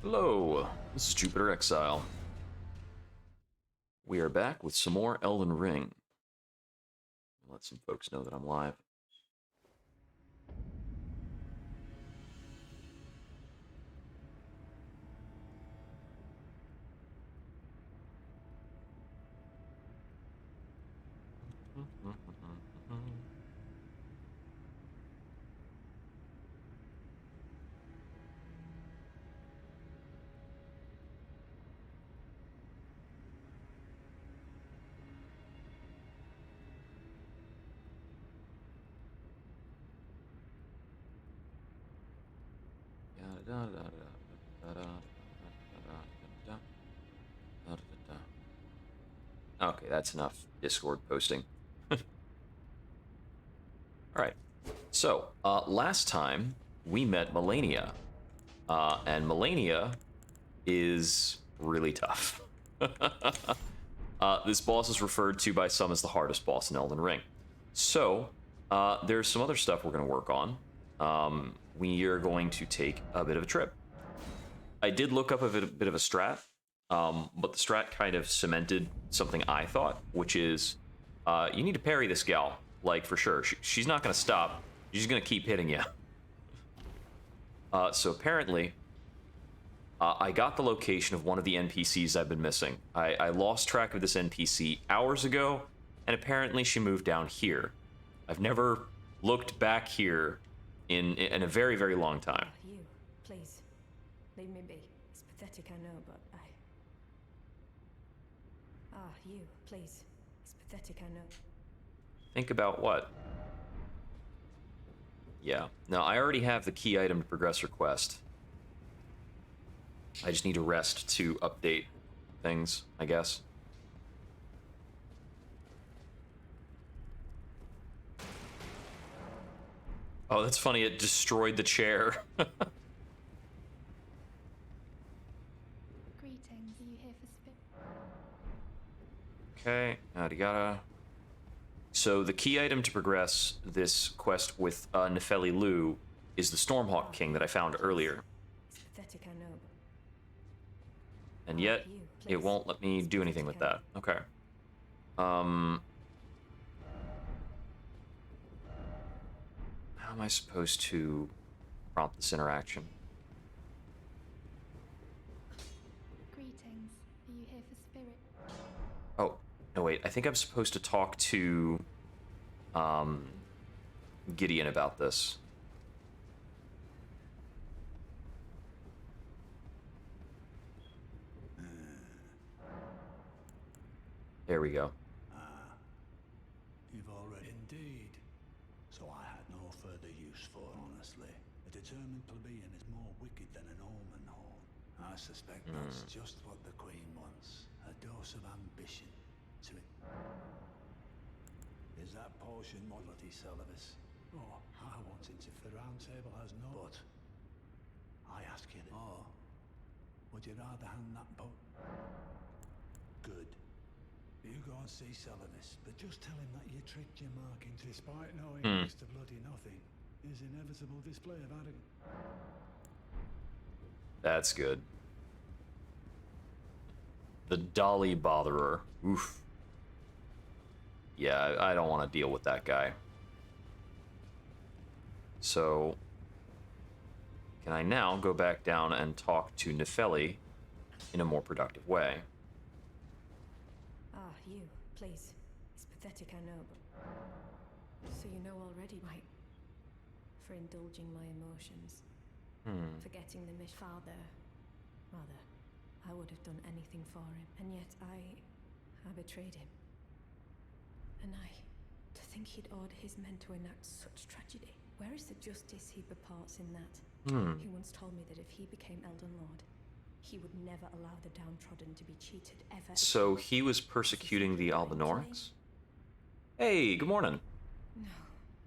Hello, this is Jupiter Exile. We are back with some more Elden Ring. Let some folks know that I'm live. Okay, that's enough Discord posting. Alright, so, last time we met Melania. And Melania is really tough. This boss is referred to by some as the hardest boss in Elden Ring. So, there's some other stuff we're going to work on. We are going to take a bit of a trip. I did look up a bit of a strat, but the strat kind of cemented something I thought, which is you need to parry this gal, like for sure. She's not going to stop. She's going to keep hitting you. So apparently, I got the location of one of the NPCs I've been missing. I lost track of this NPC hours ago, and apparently she moved down here. I've never looked back here in a very, very long time. You, please, leave me be. It's pathetic, I know, but you, please. It's pathetic, I know. Think about what? Yeah. Now, I already have the key item to progress her quest. I just need to rest to update things, I guess. Oh, that's funny. It destroyed the chair. Greetings, are you here for spit? Okay, gotta. So the key item to progress this quest with Nefeli Lu is the Stormhawk King that I found earlier. It's pathetic, I know. And yet, it won't let me do anything with that. Okay. How am I supposed to prompt this interaction? Greetings, are you here for spirit? Oh, no wait, I think I'm supposed to talk to Gideon about this. There we go. You've already indeed. So I had no further use for it, honestly. A determined plebeian is more wicked than an omen horn. I suspect that's just what the Queen wants. A dose of ambition to it. Is that potion modality Celivis? Oh, I wanted to. The round table has no. But I ask you. Oh, would you rather hand that book? Good. You go and see Celivis, but just tell him that you tricked your mark into, despite knowing next to bloody nothing, his inevitable display of arrogance. That's good. The Dolly Botherer. Oof. Yeah, I don't want to deal with that guy. So, can I now go back down and talk to Nefeli in a more productive way? You, please. It's pathetic, I know, but... So you know already, right? For indulging my emotions. Forgetting the father. Rather, I would have done anything for him. And yet I betrayed him. And to think he'd order his men to enact such tragedy. Where is the justice he purports in that? He once told me that if he became Elden Lord, he would never allow the downtrodden to be cheated ever. So he was persecuting the Albinorics? Hey, good morning. No,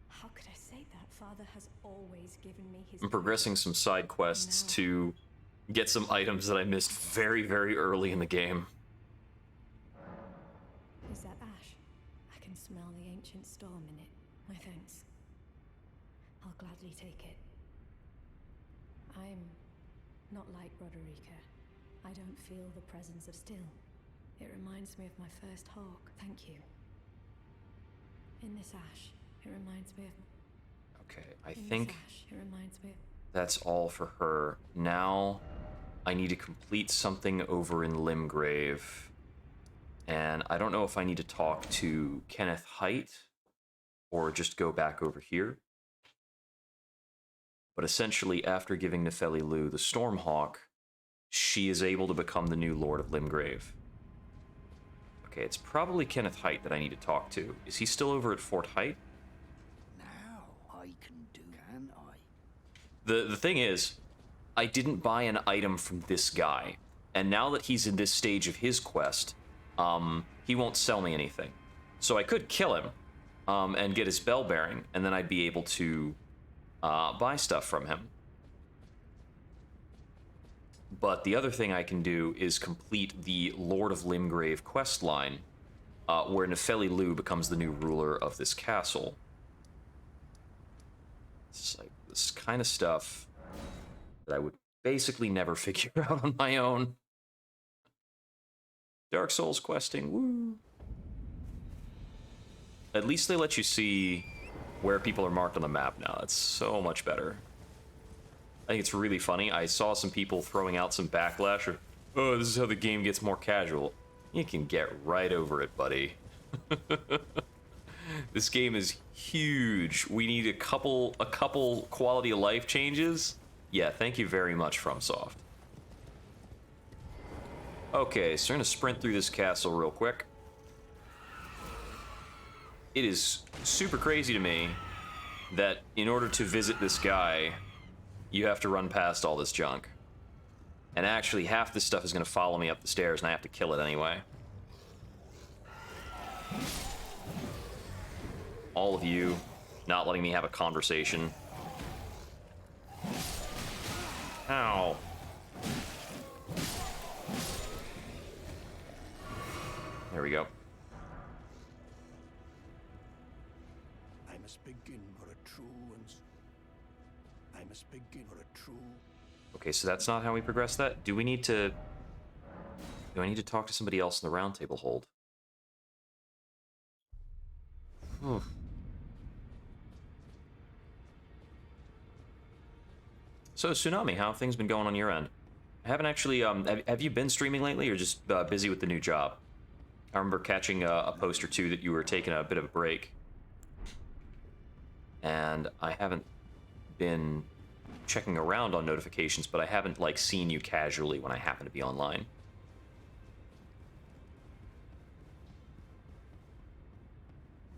how could I say that? Father has always given me his... I'm progressing some side quests to get some items that I missed very, very early in the game. Is that ash? I can smell the ancient storm in it. My thanks. I'll gladly take it. I'm Not like Roderica. I don't feel the presence of still. It reminds me of my first hawk. Thank you. In this ash, it reminds me of... Okay, I In think this ash, it reminds me of... that's all for her. Now, I need to complete something over in Limgrave. And I don't know if I need to talk to Kenneth Height or just go back over here. But essentially, after giving Nefeli Lu the Stormhawk, she is able to become the new Lord of Limgrave. Okay, it's probably Kenneth Height that I need to talk to. Is he still over at Fort Height? Now I can do, can I? The thing is, I didn't buy an item from this guy. And now that he's in this stage of his quest, he won't sell me anything. So I could kill him and get his bell bearing, and then I'd be able to buy stuff from him. But the other thing I can do is complete the Lord of Limgrave quest line, where Nefeli Lu becomes the new ruler of this castle. It's like this kind of stuff that I would basically never figure out on my own. Dark Souls questing, woo! At least they let you see where people are marked on the map now. That's so much better. I think it's really funny. I saw some people throwing out some backlash or, oh, this is how the game gets more casual. You can get right over it, buddy. This game is huge. We need a couple quality of life changes. Yeah, thank you very much, FromSoft. Okay, so we're gonna sprint through this castle real quick. It is super crazy to me that in order to visit this guy, you have to run past all this junk. And actually, half this stuff is going to follow me up the stairs, and I have to kill it anyway. All of you not letting me have a conversation. Ow. There we go. I must begin for a true one's. I must begin for a true. Okay, so that's not how we progress that? Do I need to talk to somebody else in the round table hold? Whew. So, Tsunami, how have things been going on your end? I haven't actually, have you been streaming lately or just busy with the new job? I remember catching a post or two that you were taking a bit of a break. And I haven't been checking around on notifications, but I haven't, like, seen you casually when I happen to be online.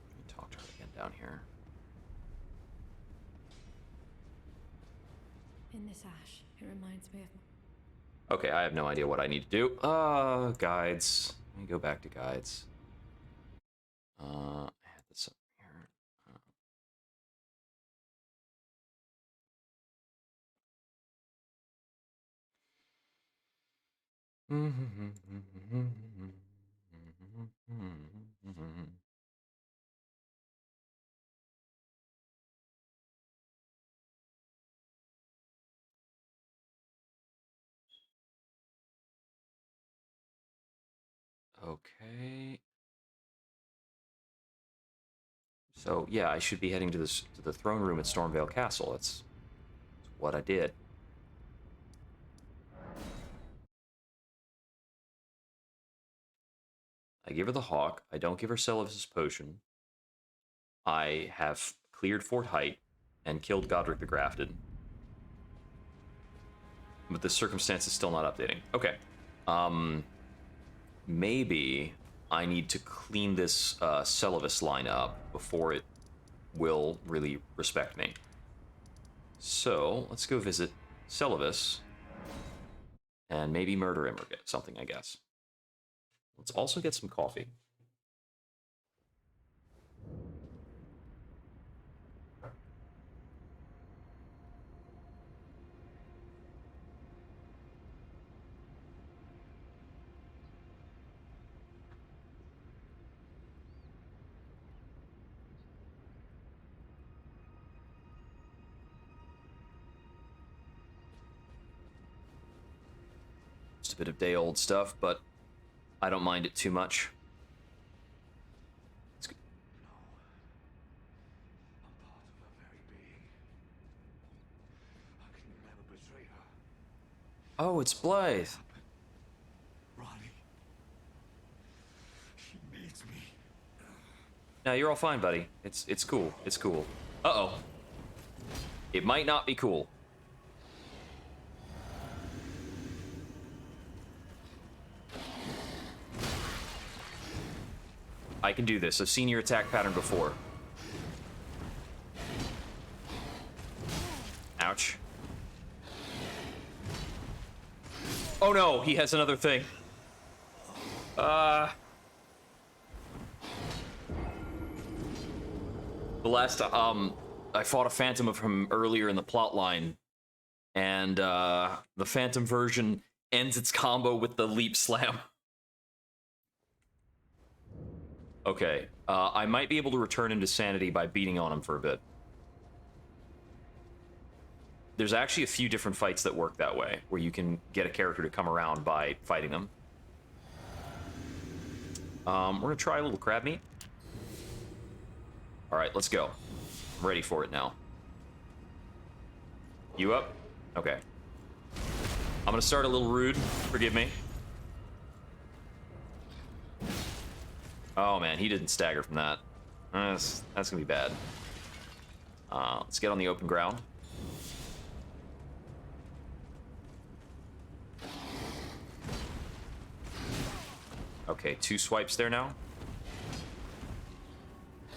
Let me talk to her again down here. In this ash, it reminds me of... Okay, I have no idea what I need to do. Guides. Let me go back to guides. I had this up here. Okay. So yeah, I should be heading to the throne room at Stormvale Castle. That's what I did. I give her the hawk. I don't give her Celivis's potion. I have cleared Fort Height and killed Godric the Grafted. But the circumstance is still not updating. Okay. Maybe I need to clean this Celivis line up before it will really respect me. So, let's go visit Celivis and maybe murder him or get something, I guess. Let's also get some coffee. bit of day-old stuff, but I don't mind it too much. It's good. I'm part of her very being. I can never betray her. Oh, it's Blythe. Ronnie. She needs me. No, you're all fine, buddy. It's cool. It's cool. Uh-oh. It might not be cool. I can do this. I've seen your attack pattern before. Ouch. Oh no, he has another thing. The last, I fought a Phantom of him earlier in the plot line, and, the Phantom version ends its combo with the leap slam. Okay, I might be able to return him to sanity by beating on him for a bit. There's actually a few different fights that work that way, where you can get a character to come around by fighting them. We're gonna try a little crab meat. Alright, let's go. I'm ready for it now. You up? Okay. I'm gonna start a little rude. Forgive me. Oh man, he didn't stagger from that. That's gonna be bad. Let's get on the open ground. Okay, 2 swipes there now.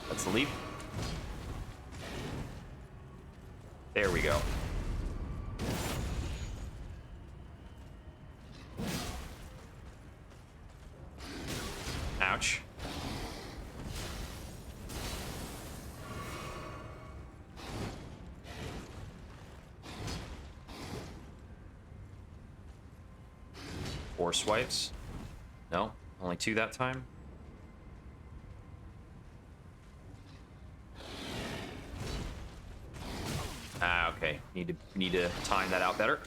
That's the leap. There we go. Ouch. Four swipes. No, only 2 that time. Ah, okay. Need to time that out better.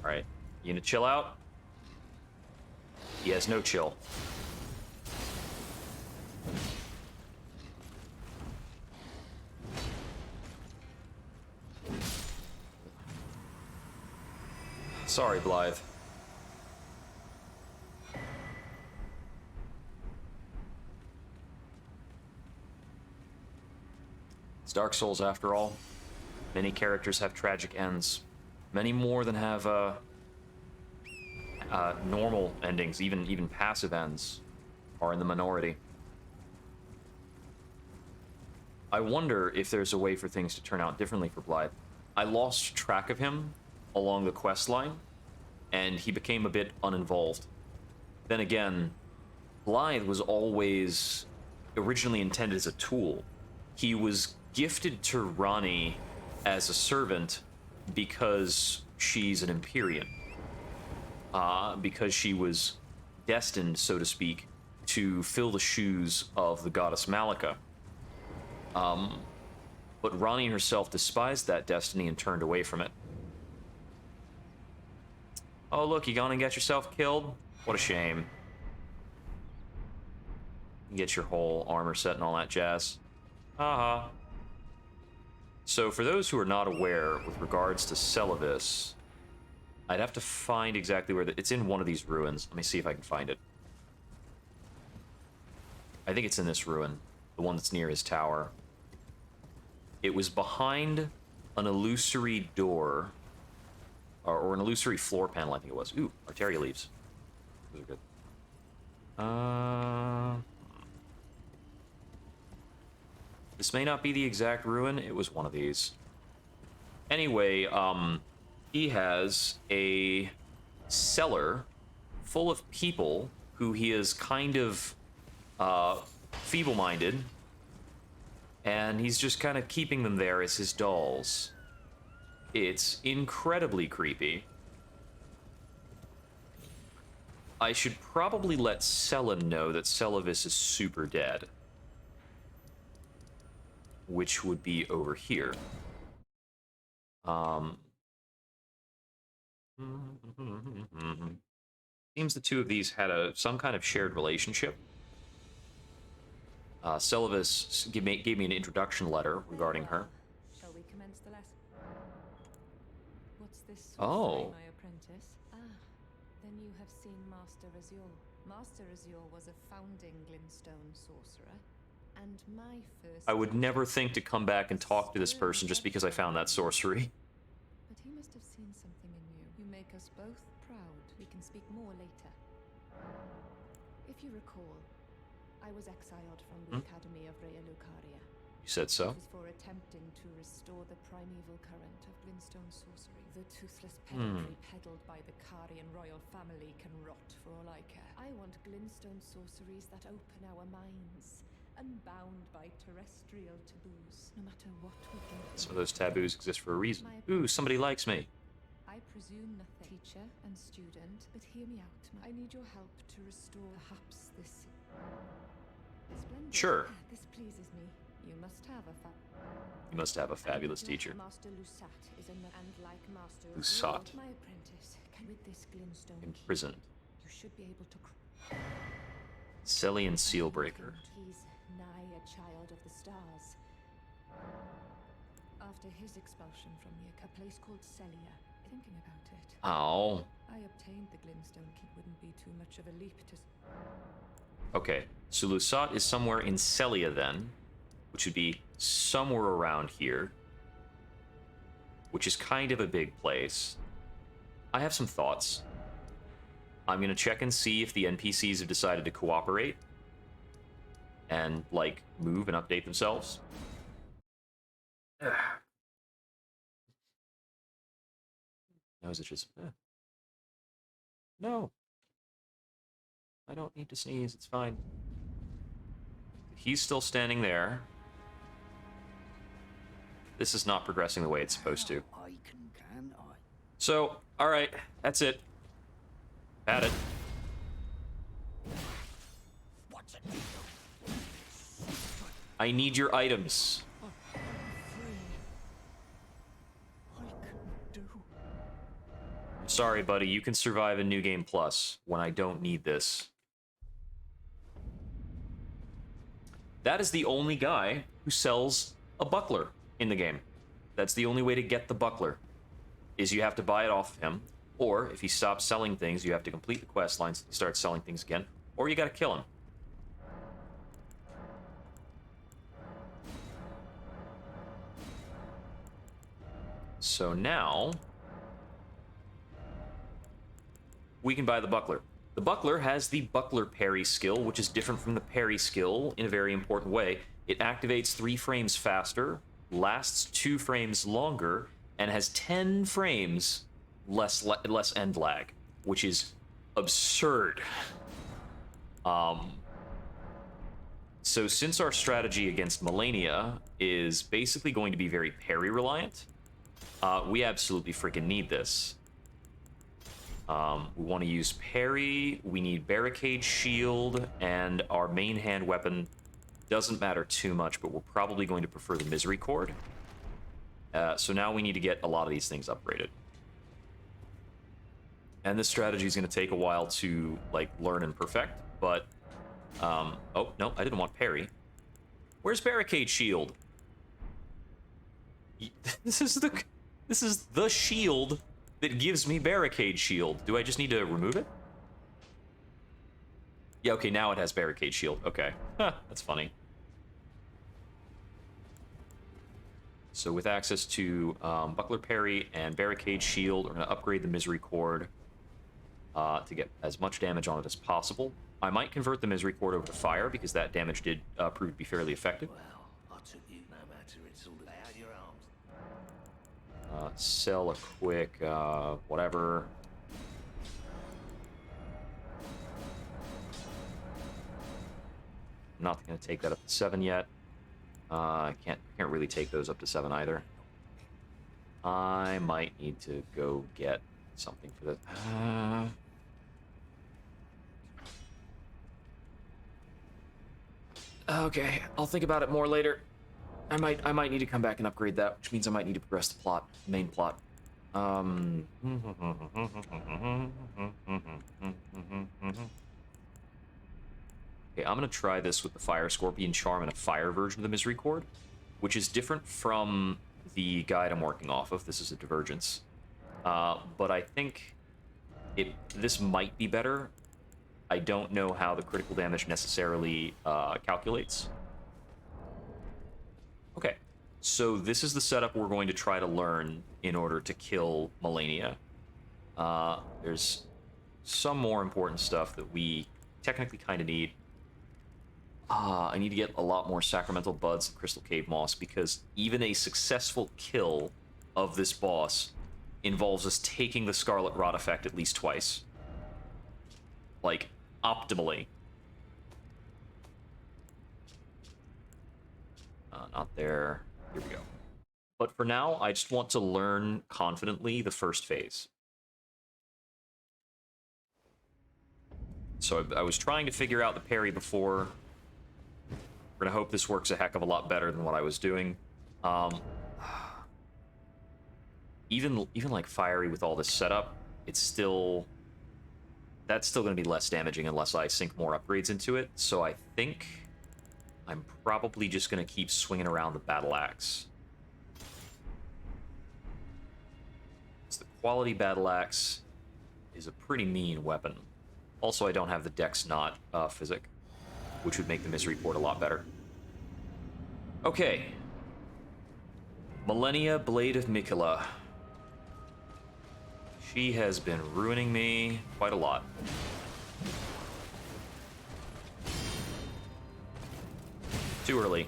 Alright. You gonna chill out? He has no chill. Sorry, Blythe. It's Dark Souls after all. Many characters have tragic ends. Many more than have normal endings, even passive ends, are in the minority. I wonder if there's a way for things to turn out differently for Blythe. I lost track of him along the quest line, and he became a bit uninvolved. Then again, Blythe was always originally intended as a tool. He was gifted to Ranni as a servant because she's an Empyrean. Because she was destined, so to speak, to fill the shoes of the goddess Malika. But Ranni herself despised that destiny and turned away from it. Oh look, you gone and get yourself killed? What a shame. You get your whole armor set and all that jazz. Haha. So for those who are not aware with regards to Celavis, I'd have to find exactly where it's in one of these ruins. Let me see if I can find it. I think it's in this ruin, the one that's near his tower. It was behind an illusory door, or an illusory floor panel, I think it was. Ooh, Arteria leaves. Those are good. This may not be the exact ruin. It was one of these. Anyway, he has a cellar full of people who he has kind of feeble-minded, and he's just kind of keeping them there as his dolls. It's incredibly creepy. I should probably let Selen know that Celavis is super dead. Which would be over here. Seems the two of these had some kind of shared relationship. Celavis gave me an introduction letter regarding her. Shall we commence the lesson? What's this? Oh. My apprentice. Ah, then you have seen Master Azure. Master Azure was a founding Glintstone sorcerer, and my first. I would never think to come back and talk to this person just because I found that sorcery. But he must have seen something in you. You make us both proud. We can speak more later. If you recall, I was exiled from the Academy of RL1. You said so. It was for attempting to restore the primeval current of Glintstone sorcery. The toothless pedantry peddled by the Karian royal family can rot for all I care. I want Glintstone sorceries that open our minds, unbound by terrestrial taboos, no matter what we can do. Some of those taboos exist for a reason. Ooh, somebody likes me. I presume nothing, teacher and student, but hear me out. I need your help to restore perhaps this. Splendid. Sure. This pleases me. You must have a You must have a fabulous teacher. Master Lusat is and like Master Lusat. my apprentice. With this Glintstone Imprisoned. you should be able to. Celian Sealbreaker. He's nigh a child of the stars. After his expulsion from a place called Celia, thinking about it, Oh. I obtained the Glintstone key. Wouldn't be too much of a leap to. Okay, so Lusat is somewhere in Celia then, which would be somewhere around here, which is kind of a big place. I have some thoughts. I'm gonna check and see if the NPCs have decided to cooperate and, like, move and update themselves. No, is it just... No. I don't need to sneeze, it's fine. He's still standing there. This is not progressing the way it's supposed to. So, alright, that's it. Had it. I need your items. I'm sorry, buddy, you can survive in New Game Plus when I don't need this. That is the only guy who sells a buckler in the game. That's the only way to get the buckler, is you have to buy it off of him, or if he stops selling things, you have to complete the quest lines and start selling things again, or you gotta kill him. So now, we can buy the buckler. The buckler has the buckler parry skill, which is different from the parry skill in a very important way. It activates 3 frames faster, lasts 2 frames longer, and has 10 frames less end lag, which is absurd. So since our strategy against Melania is basically going to be very parry reliant, we absolutely freaking need this. We want to use parry, we need barricade shield, and our main hand weapon doesn't matter too much, but we're probably going to prefer the misery cord. So now we need to get a lot of these things upgraded. And this strategy is going to take a while to, like, learn and perfect, but... oh, no, I didn't want parry. Where's barricade shield? This is the shield that gives me barricade shield. Do I just need to remove it? Yeah, okay, now it has barricade shield. Okay. Huh, that's funny. So with access to buckler parry and barricade shield, we're going to upgrade the misery cord to get as much damage on it as possible. I might convert the misery cord over to fire because that damage did prove to be fairly effective. Well, I took you no matter. It's all lay out your arms. Sell a quick whatever. not going to take that up to 7 yet. I can't really take those up to 7 either. I might need to go get something for this. Okay, I'll think about it more later. I might need to come back and upgrade that, which means I might need to progress the plot, main plot. Okay, I'm gonna try this with the Fire Scorpion Charm and a fire version of the Misery Chord, which is different from the guide I'm working off of. This is a Divergence. But I think this might be better. I don't know how the critical damage necessarily calculates. Okay, so this is the setup we're going to try to learn in order to kill Malenia. There's some more important stuff that we technically kind of need. I need to get a lot more Sacramental Buds and Crystal Cave Moss, because even a successful kill of this boss involves us taking the Scarlet Rot effect at least twice. Like, optimally. Not there. Here we go. But for now, I just want to learn confidently the first phase. So I was trying to figure out the parry before. We're gonna hope this works a heck of a lot better than what I was doing. Even like Fiery with all this setup, it's still... That's still gonna be less damaging unless I sink more upgrades into it. So I think I'm probably just gonna keep swinging around the Battle Axe. The quality Battle Axe is a pretty mean weapon. Also, I don't have the Dex Knot physic, which would make the Misery Chord a lot better. Okay. Malenia, Blade of Miquella. She has been ruining me quite a lot. Too early.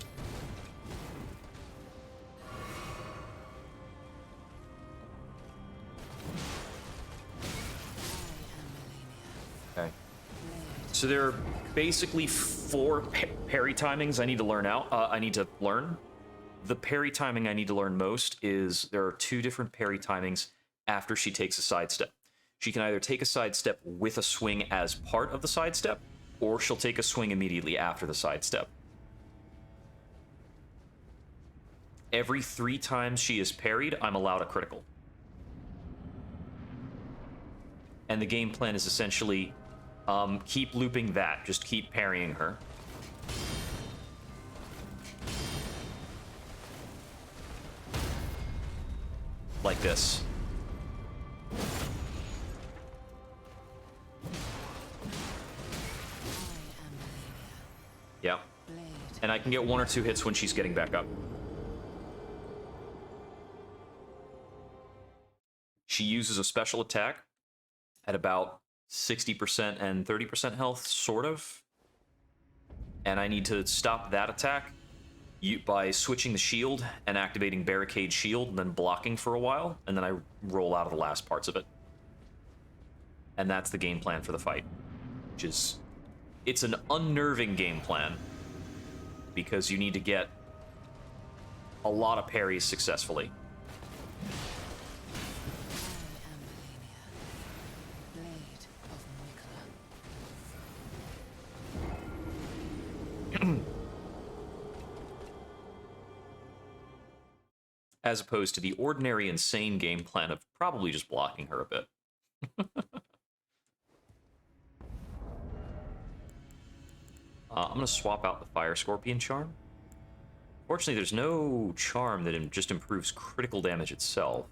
Okay. So there are basically 4 parry timings I need to learn out. The parry timing I need to learn most is there are 2 different parry timings after she takes a sidestep. She can either take a sidestep with a swing as part of the sidestep, or she'll take a swing immediately after the sidestep. Every 3 times she is parried, I'm allowed a critical. And the game plan is essentially keep looping that, just keep parrying her. Like this. Yeah. And I can get 1 or 2 hits when she's getting back up. She uses a special attack at about 60% and 30% health, sort of. And I need to stop that attack by switching the shield and activating Barricade Shield and then blocking for a while, and then I roll out of the last parts of it. And that's the game plan for the fight. Which is... It's an unnerving game plan, because you need to get a lot of parries successfully. As opposed to the ordinary insane game plan of probably just blocking her a bit. I'm going to swap out the Fire Scorpion Charm. Fortunately, there's no charm that just improves critical damage itself.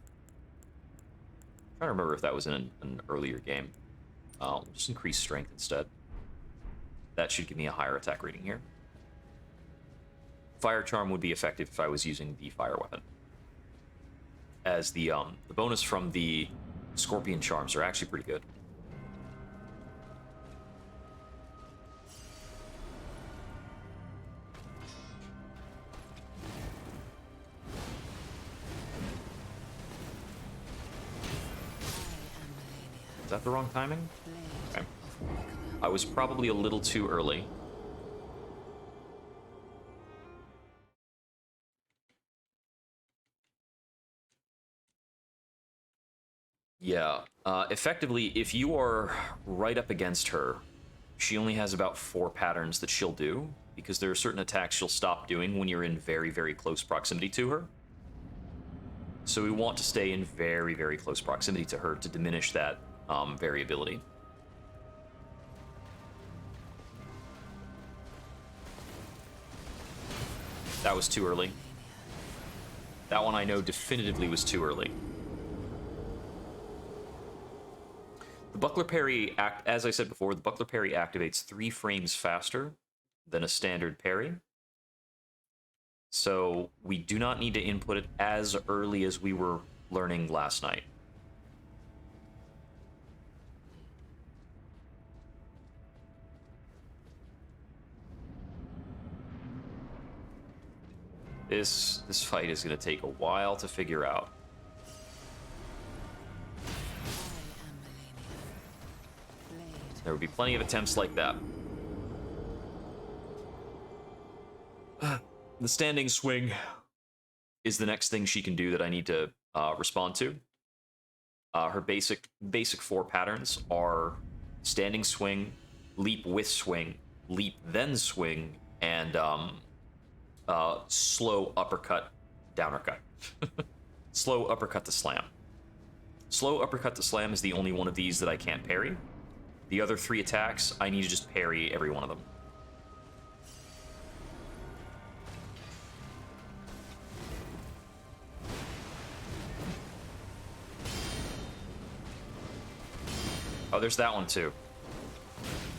I'm trying to remember if that was in an earlier game. I'll just increase strength instead. That should give me a higher attack rating here. Fire Charm would be effective if I was using the fire weapon, as the bonus from the Scorpion Charms are actually pretty good. Is that the wrong timing? Okay. I was probably a little too early. Yeah. Effectively, if you are right up against her, she only has about 4 patterns that she'll do, because there are certain attacks she'll stop doing when you're in very, very close proximity to her. So we want to stay in very, very close proximity to her to diminish that variability. That was too early. That one I know definitively was too early. The buckler parry, as I said before, the buckler parry activates 3 frames faster than a standard parry. So we do not need to input it as early as we were learning last night. This fight is going to take a while to figure out. There will be plenty of attempts like that. The standing swing is the next thing she can do that I need to respond to. Her basic 4 patterns are standing swing, leap with swing, leap then swing, and slow uppercut, downpercut. Slow uppercut to slam. Slow uppercut to slam is the only one of these that I can't parry. The other 3 attacks, I need to just parry every one of them. Oh, there's that one too.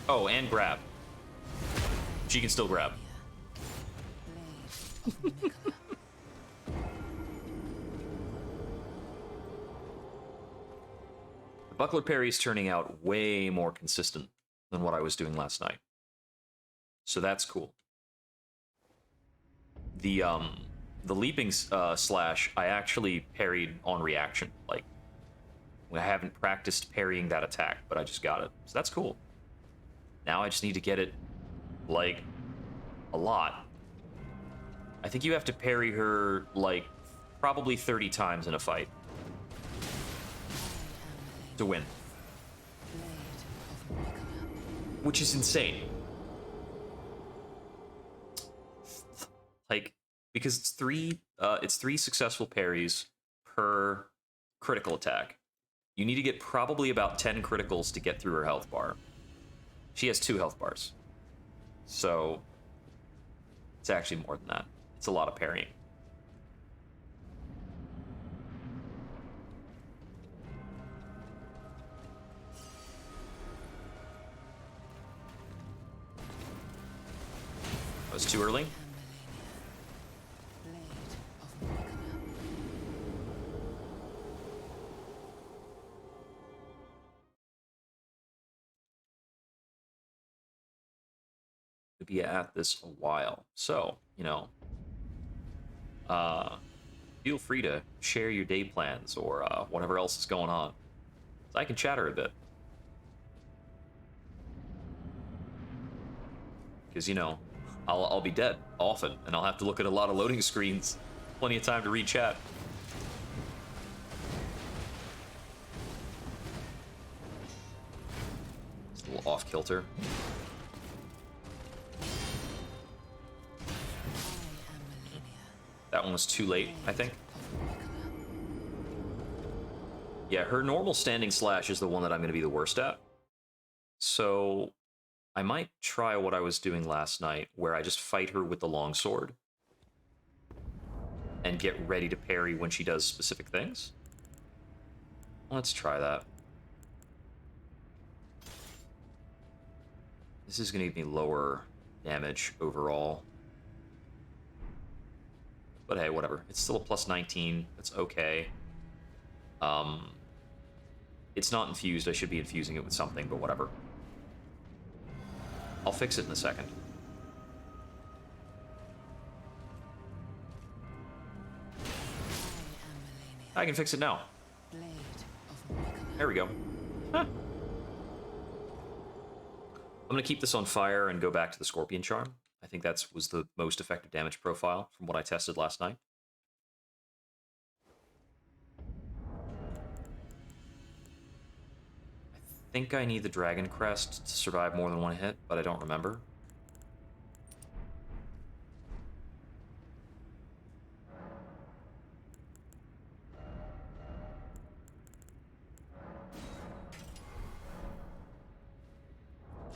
Oh, and grab. She can still grab. The buckler parry is turning out way more consistent than what I was doing last night. So that's cool. The leaping slash, I actually parried on reaction. Like, I haven't practiced parrying that attack, but I just got it. So that's cool. Now I just need to get it, like, a lot. I think you have to parry her, like, probably 30 times in a fight to win. Which is insane. Like, because it's 3 successful parries per critical attack. You need to get probably about 10 criticals to get through her health bar. She has 2 health bars. So it's actually more than that. It's a lot of parrying. That was too early. To be at this a while. So, you know, feel free to share your day plans or whatever else is going on. So I can chatter a bit. Because, you know, I'll be dead often, and I'll have to look at a lot of loading screens. Plenty of time to read chat. It's a little off kilter. That one was too late, I think. Yeah, her normal standing slash is the one that I'm going to be the worst at. So I might try what I was doing last night, where I just fight her with the longsword and get ready to parry when she does specific things. Let's try that. This is going to give me lower damage overall. But hey, whatever. It's still a plus 19. That's okay. It's not infused. I should be infusing it with something, but whatever. I'll fix it in a second. I can fix it now. There we go. Huh. I'm going to keep this on fire and go back to the Scorpion Charm. I think that was the most effective damage profile from what I tested last night. think I need the Dragon Crest to survive more than one hit, but I don't remember.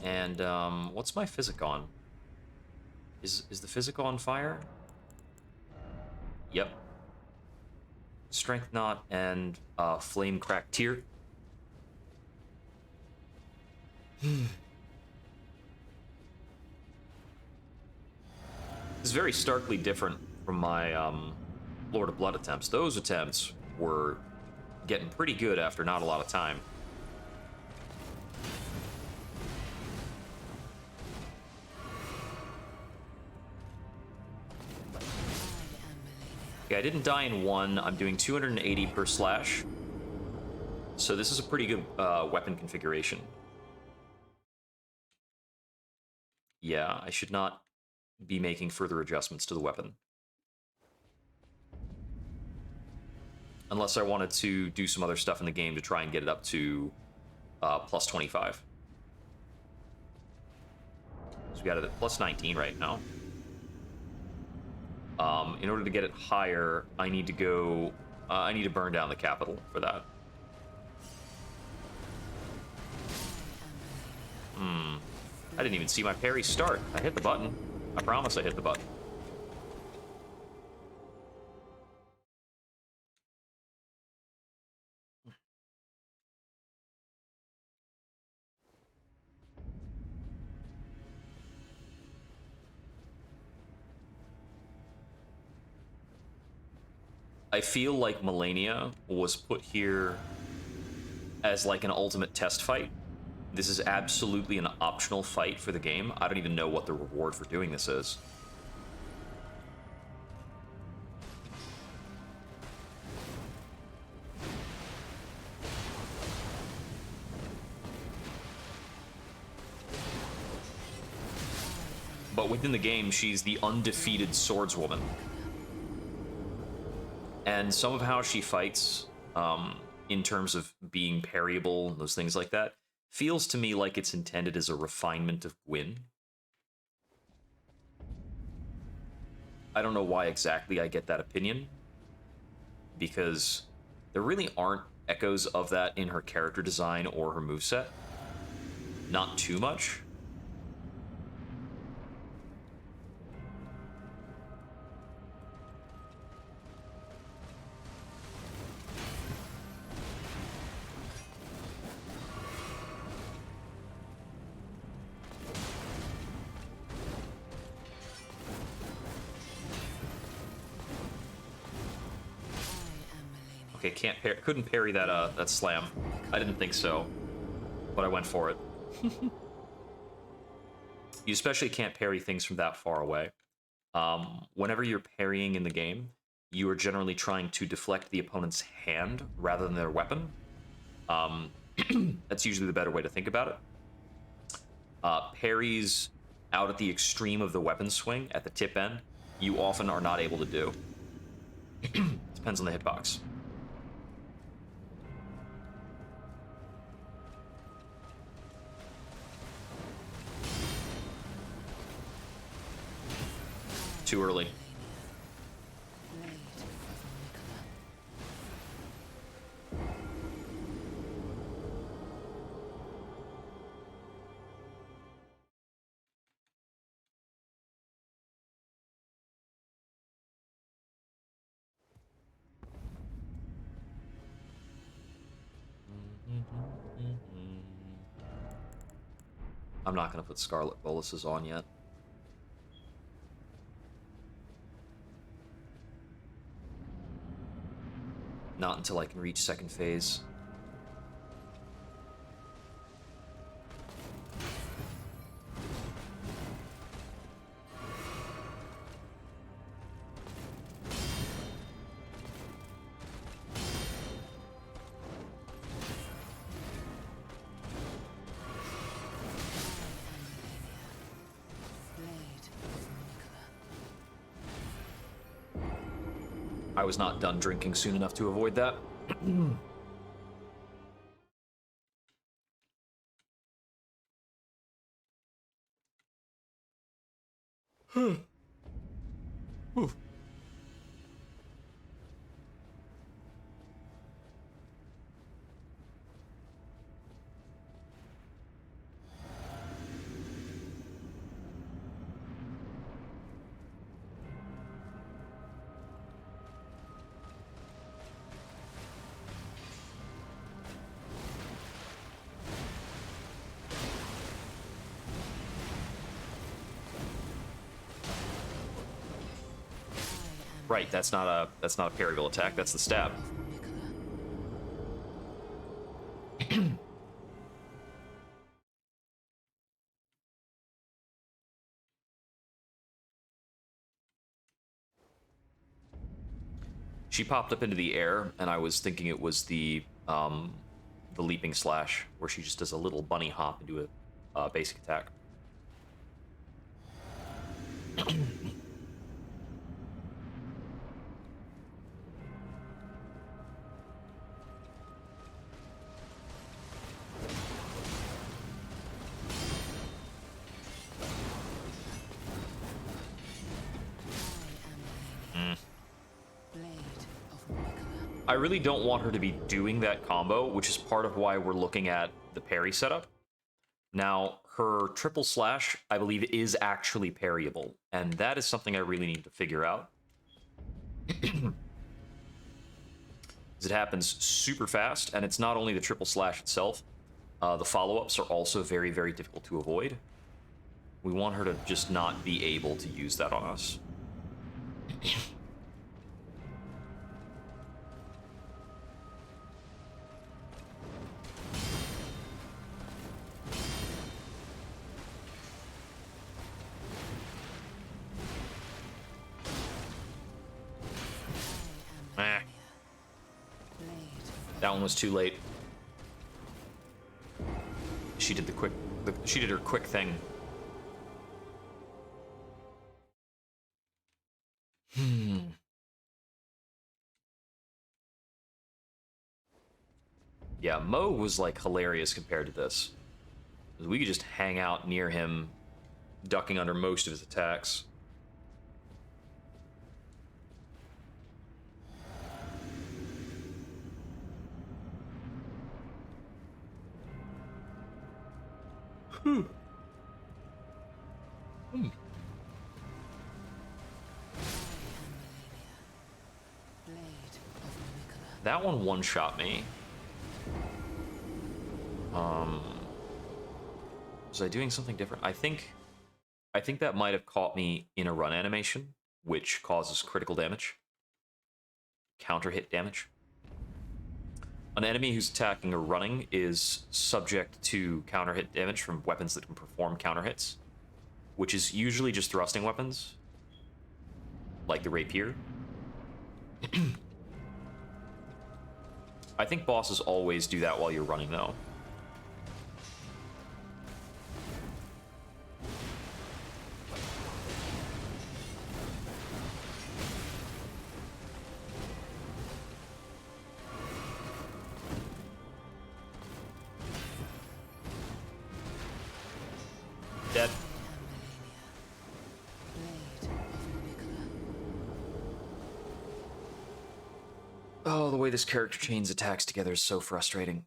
And what's my physic on? Is the physic on fire? Yep. Strength Knot and Flame Crack Tier. This is very starkly different from my Lord of Blood attempts. Those attempts were getting pretty good after not a lot of time. Okay, I didn't die in one. I'm doing 280 per slash. So this is a pretty good weapon configuration. Yeah, I should not be making further adjustments to the weapon. Unless I wanted to do some other stuff in the game to try and get it up to plus 25. So we got it at plus 19 right now. In order to get it higher, I need to go... I need to burn down the capital for that. I didn't even see my parry start. I hit the button. I promise I hit the button. I feel like Melania was put here as like an ultimate test fight. This is absolutely an optional fight for the game. I don't even know what the reward for doing this is. But within the game, she's the undefeated swordswoman. And some of how she fights, in terms of being parryable and those things like that, feels to me like it's intended as a refinement of Gwyn. I don't know why exactly I get that opinion, because there really aren't echoes of that in her character design or her moveset. Not too much. Okay, couldn't parry that that slam. I didn't think so, but I went for it. You especially can't parry things from that far away. Whenever you're parrying in the game, you are generally trying to deflect the opponent's hand rather than their weapon. That's usually the better way to think about it. Parries out at the extreme of the weapon swing at the tip end, you often are not able to do. Depends on the hitbox. Too early. I'm not going to put Scarlet Boluses on yet. Not until I can reach second phase. I was not done drinking soon enough to avoid that. Right, that's not a parryable attack, that's the stab. She popped up into the air, and I was thinking it was the leaping slash, where she just does a little bunny hop into a basic attack. I really don't want her to be doing that combo, which is part of why we're looking at the parry setup. Now, her triple slash, I believe, is actually parryable, and that is something I really need to figure out. It happens super fast, and it's not only the triple slash itself. The follow-ups are also very, very difficult to avoid. We want her to just not be able to use that on us. That one was too late. She did she did her quick thing. Yeah, Mo was like hilarious compared to this. We could just hang out near him, ducking under most of his attacks. That one-shot me. Was I doing something different? I think that might have caught me in a run animation, which causes critical damage. Counter hit damage. An enemy who's attacking or running is subject to counter hit damage from weapons that can perform counter hits, which is usually just thrusting weapons, like the rapier. I think bosses always do that while you're running, though. Dead. Oh, the way this character chains attacks together is so frustrating.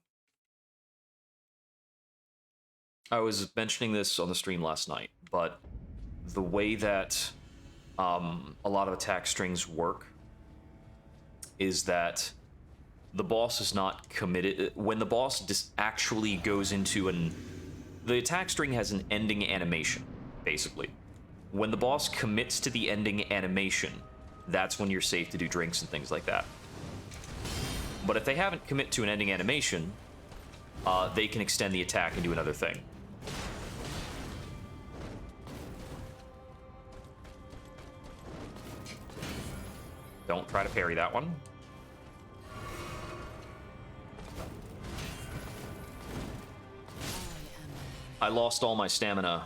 I was mentioning this on the stream last night, but the way that a lot of attack strings work is that the boss is not committed. When the boss actually goes into the attack string has an ending animation, basically. When the boss commits to the ending animation, that's when you're safe to do drinks and things like that. But if they haven't commit to an ending animation, they can extend the attack and do another thing. Don't try to parry that one. I lost all my stamina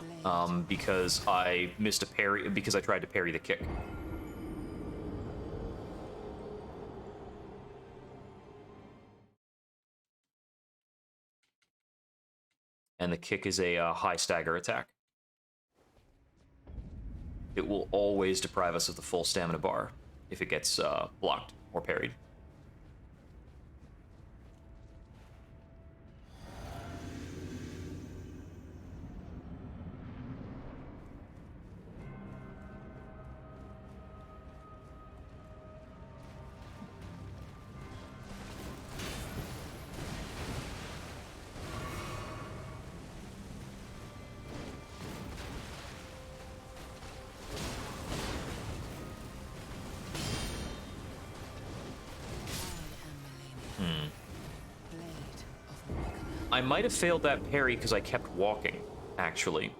because I missed a parry, because I tried to parry the kick. And the kick is a high stagger attack. it will always deprive us of the full stamina bar if it gets blocked or parried. I might have failed that parry because I kept walking, actually.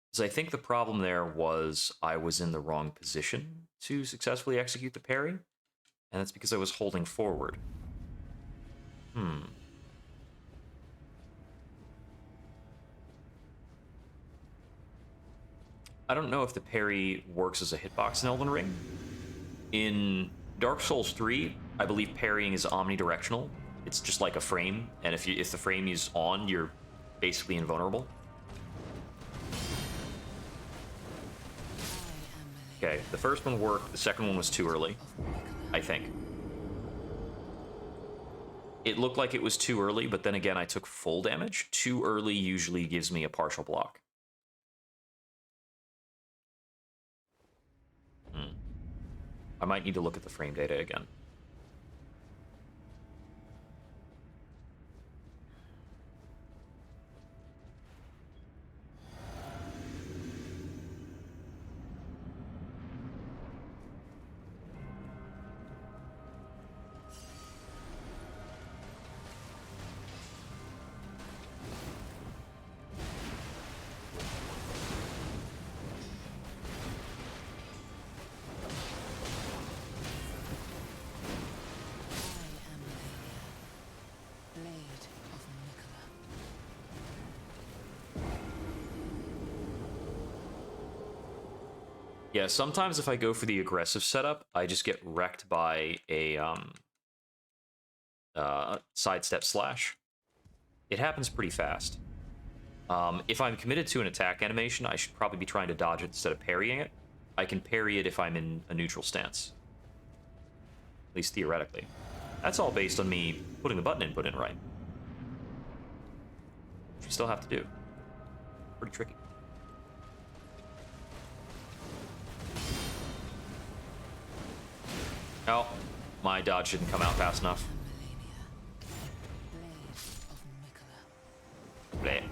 Because I think the problem there was I was in the wrong position to successfully execute the parry, and that's because I was holding forward. I don't know if the parry works as a hitbox in Elden Ring. In Dark Souls 3, I believe parrying is omnidirectional. It's just like a frame, and if the frame is on, you're basically invulnerable. Okay, the first one worked, the second one was too early, I think. It looked like it was too early, but then again, I took full damage. Too early usually gives me a partial block. I might need to look at the frame data again. Yeah, sometimes if I go for the aggressive setup, I just get wrecked by a sidestep slash. It happens pretty fast. If I'm committed to an attack animation, I should probably be trying to dodge it instead of parrying it. I can parry it if I'm in a neutral stance. At least theoretically. That's all based on me putting the button input in right. Which you still have to do. Pretty tricky. Oh, my dodge didn't come out fast enough. Bleh.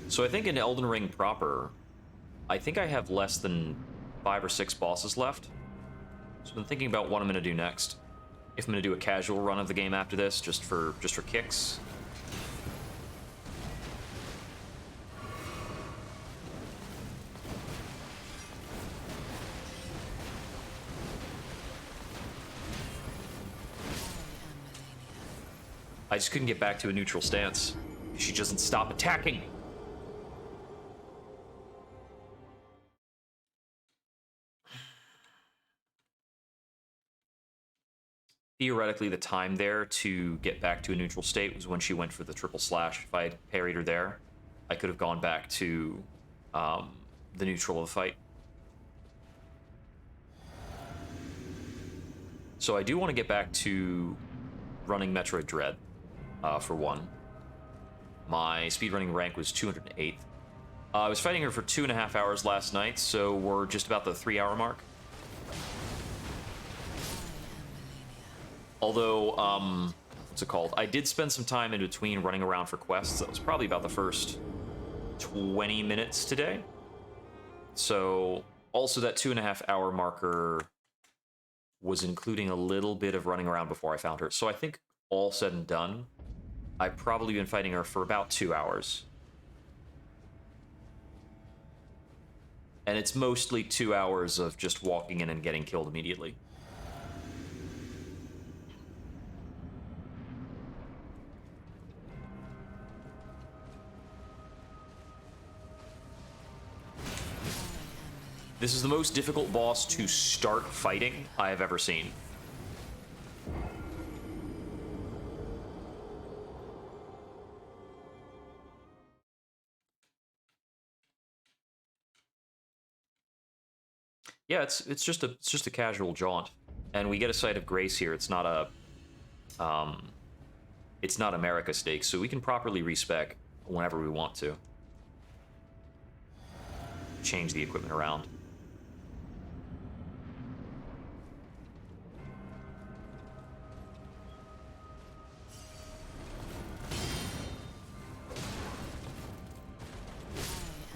So I think in Elden Ring proper, I think I have less than 5 or 6 bosses left. So I've been thinking about what I'm gonna do next. If I'm gonna do a casual run of the game after this, just for kicks. I just couldn't get back to a neutral stance. She doesn't stop attacking. Theoretically, the time there to get back to a neutral state was when she went for the triple slash. If I had parried her there, I could have gone back to the neutral of the fight. So I do want to get back to running Metroid Dread, for one. My speedrunning rank was 208th. I was fighting her for 2.5 hours last night, so we're just about the 3-hour mark. Although, what's it called? I did spend some time in between running around for quests. That was probably about the first 20 minutes today. So, also that 2.5-hour marker was including a little bit of running around before I found her. So I think all said and done, I've probably been fighting her for about 2 hours. And it's mostly 2 hours of just walking in and getting killed immediately. This is the most difficult boss to start fighting I have ever seen. Yeah, it's just a casual jaunt, and we get a sight of grace here. It's not a America stake, so we can properly respec whenever we want to. Change the equipment around.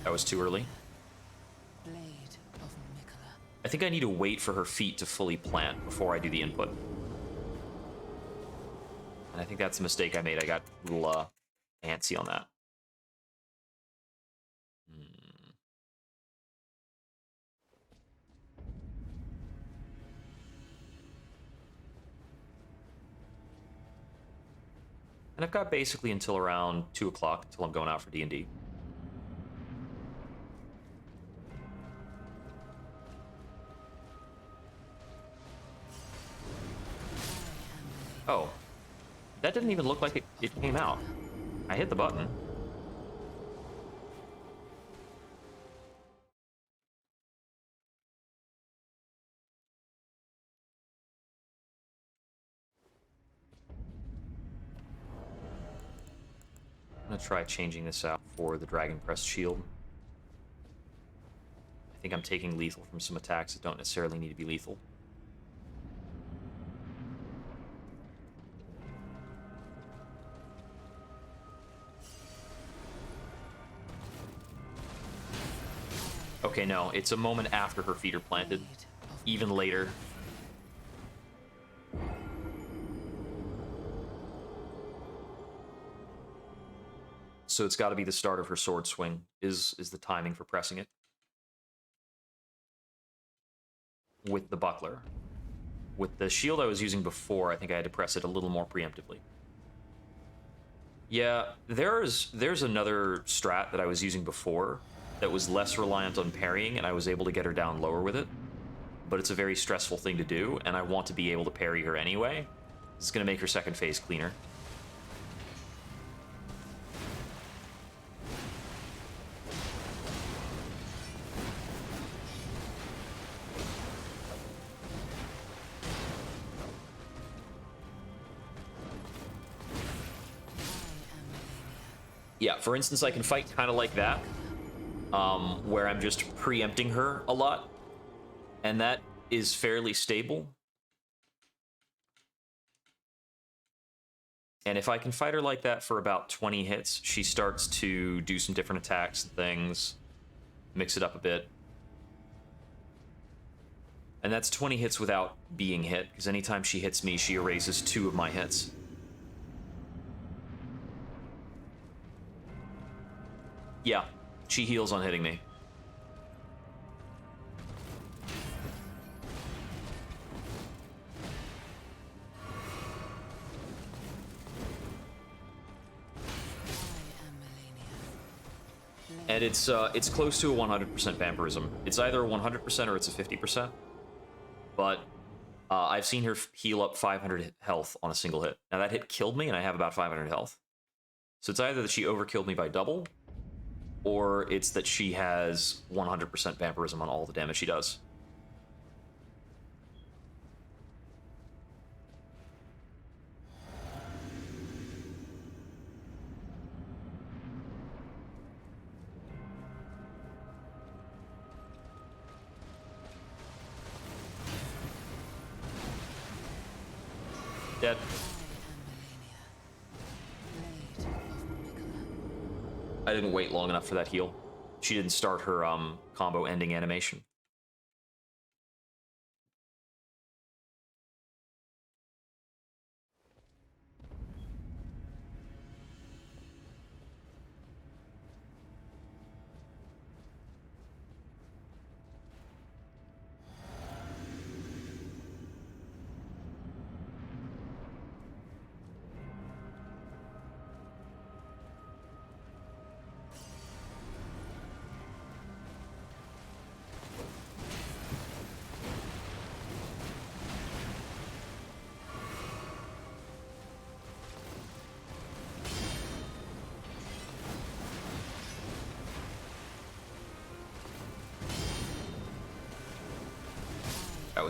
That was too early. I think I need to wait for her feet to fully plant before I do the input. And I think that's a mistake I made. I got a little antsy on that. And I've got basically until around 2 o'clock until I'm going out for D&D. Oh. That didn't even look like it came out. I hit the button. I'm gonna try changing this out for the Dragon Press Shield. I think I'm taking lethal from some attacks that don't necessarily need to be lethal. Okay, no, it's a moment after her feet are planted. Even later. So it's got to be the start of her sword swing, is the timing for pressing it. With the buckler. With the shield I was using before, I think I had to press it a little more preemptively. Yeah, there's another strat that I was using before that was less reliant on parrying, and I was able to get her down lower with it. But it's a very stressful thing to do, and I want to be able to parry her anyway. It's going to make her second phase cleaner. Yeah, for instance, I can fight kind of like that, where I'm just preempting her a lot, and that is fairly stable. And if I can fight her like that for about 20 hits, she starts to do some different attacks and things, mix it up a bit. And that's 20 hits without being hit, because anytime she hits me, she erases 2 of my hits. Yeah, she heals on hitting me. And it's close to a 100% vampirism. It's either a 100% or it's a 50%. But I've seen her heal up 500 health on a single hit. Now that hit killed me, and I have about 500 health. So it's either that she overkilled me by double, or it's that she has 100% vampirism on all the damage she does. Dead. I didn't wait long enough for that heal. She didn't start her combo ending animation.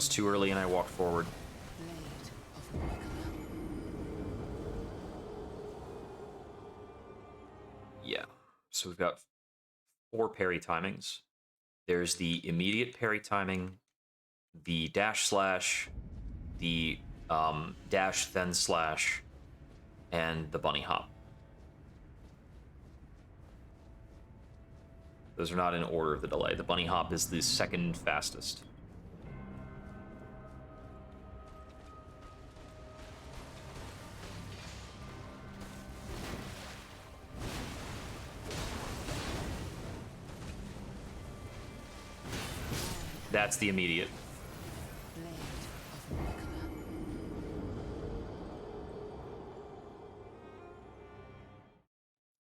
was too early and I walked forward. Yeah. So we've got 4 parry timings. There's the immediate parry timing, the dash slash, the dash then slash, and the bunny hop. Those are not in order of the delay. The bunny hop is the second fastest. That's the immediate.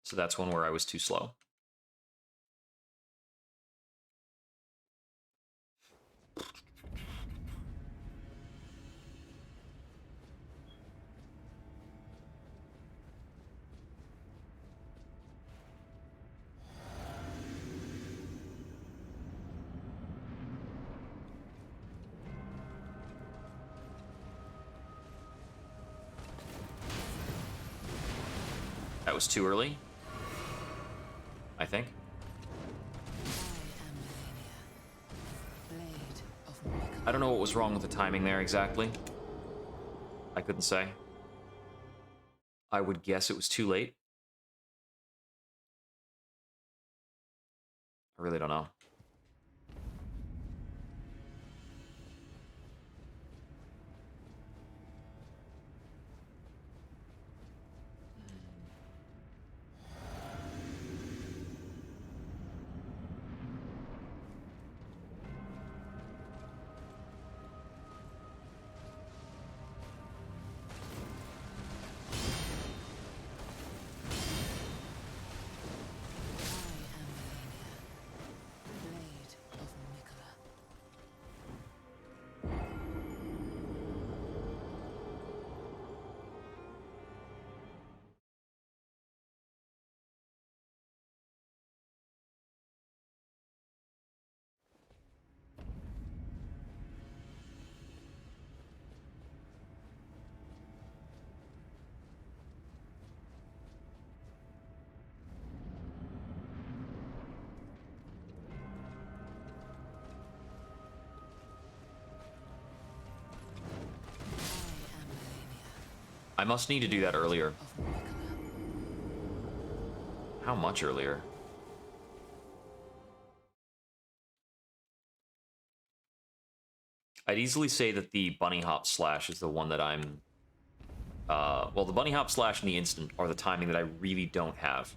So that's one where I was too slow. That was too early, I think. I don't know what was wrong with the timing there exactly. I couldn't say. I would guess it was too late. I really don't know. I must need to do that earlier. How much earlier? I'd easily say that the bunny hop slash is the one that I'm... well, the bunny hop slash and the instant are the timing that I really don't have.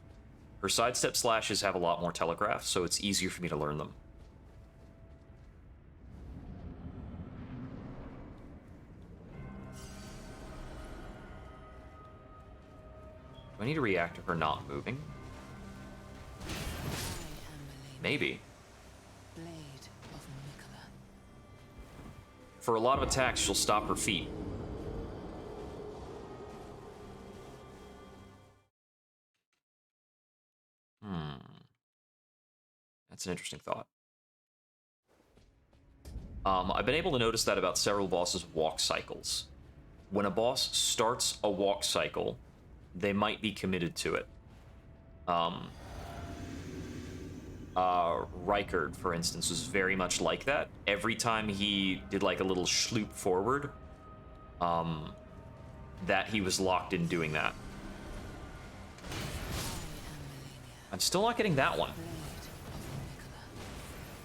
Her sidestep slashes have a lot more telegraph, so it's easier for me to learn them. Do I need to react to her not moving? Maybe. For a lot of attacks, she'll stop her feet. That's an interesting thought. I've been able to notice that about several bosses' walk cycles. When a boss starts a walk cycle, they might be committed to it. Rykard, for instance, was very much like that. Every time he did like a little schloop forward, that he was locked in doing that. I'm still not getting that one.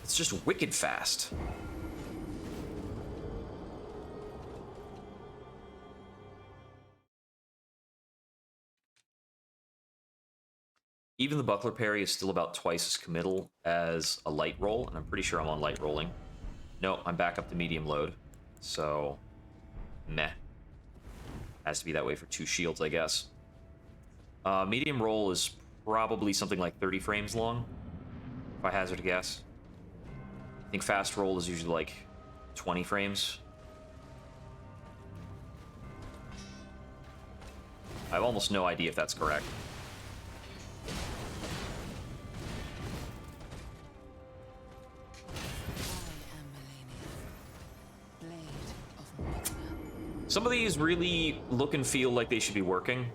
It's just wicked fast. Even the buckler parry is still about twice as committal as a light roll, and I'm pretty sure I'm on light rolling. No, I'm back up to medium load, so meh. Has to be that way for 2 shields, I guess. Medium roll is probably something like 30 frames long, if I hazard a guess. I think fast roll is usually like 20 frames. I have almost no idea if that's correct. Some of these really look and feel like they should be working.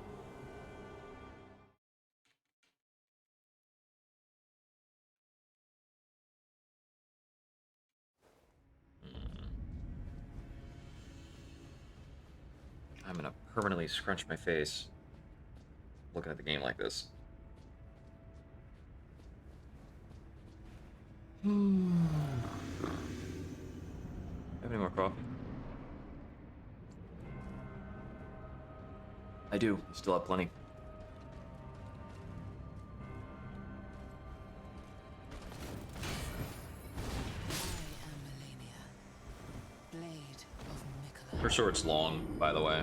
I'm gonna permanently scrunch my face looking at the game like this. Have any more coffee? I do. I still have plenty. Her sword's long, by the way.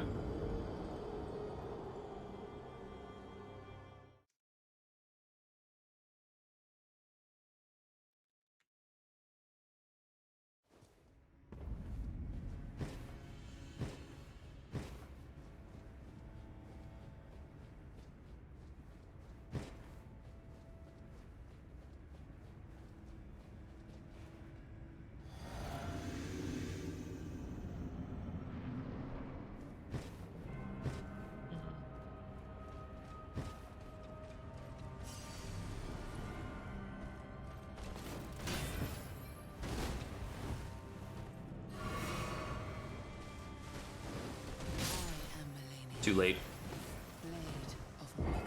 Too late.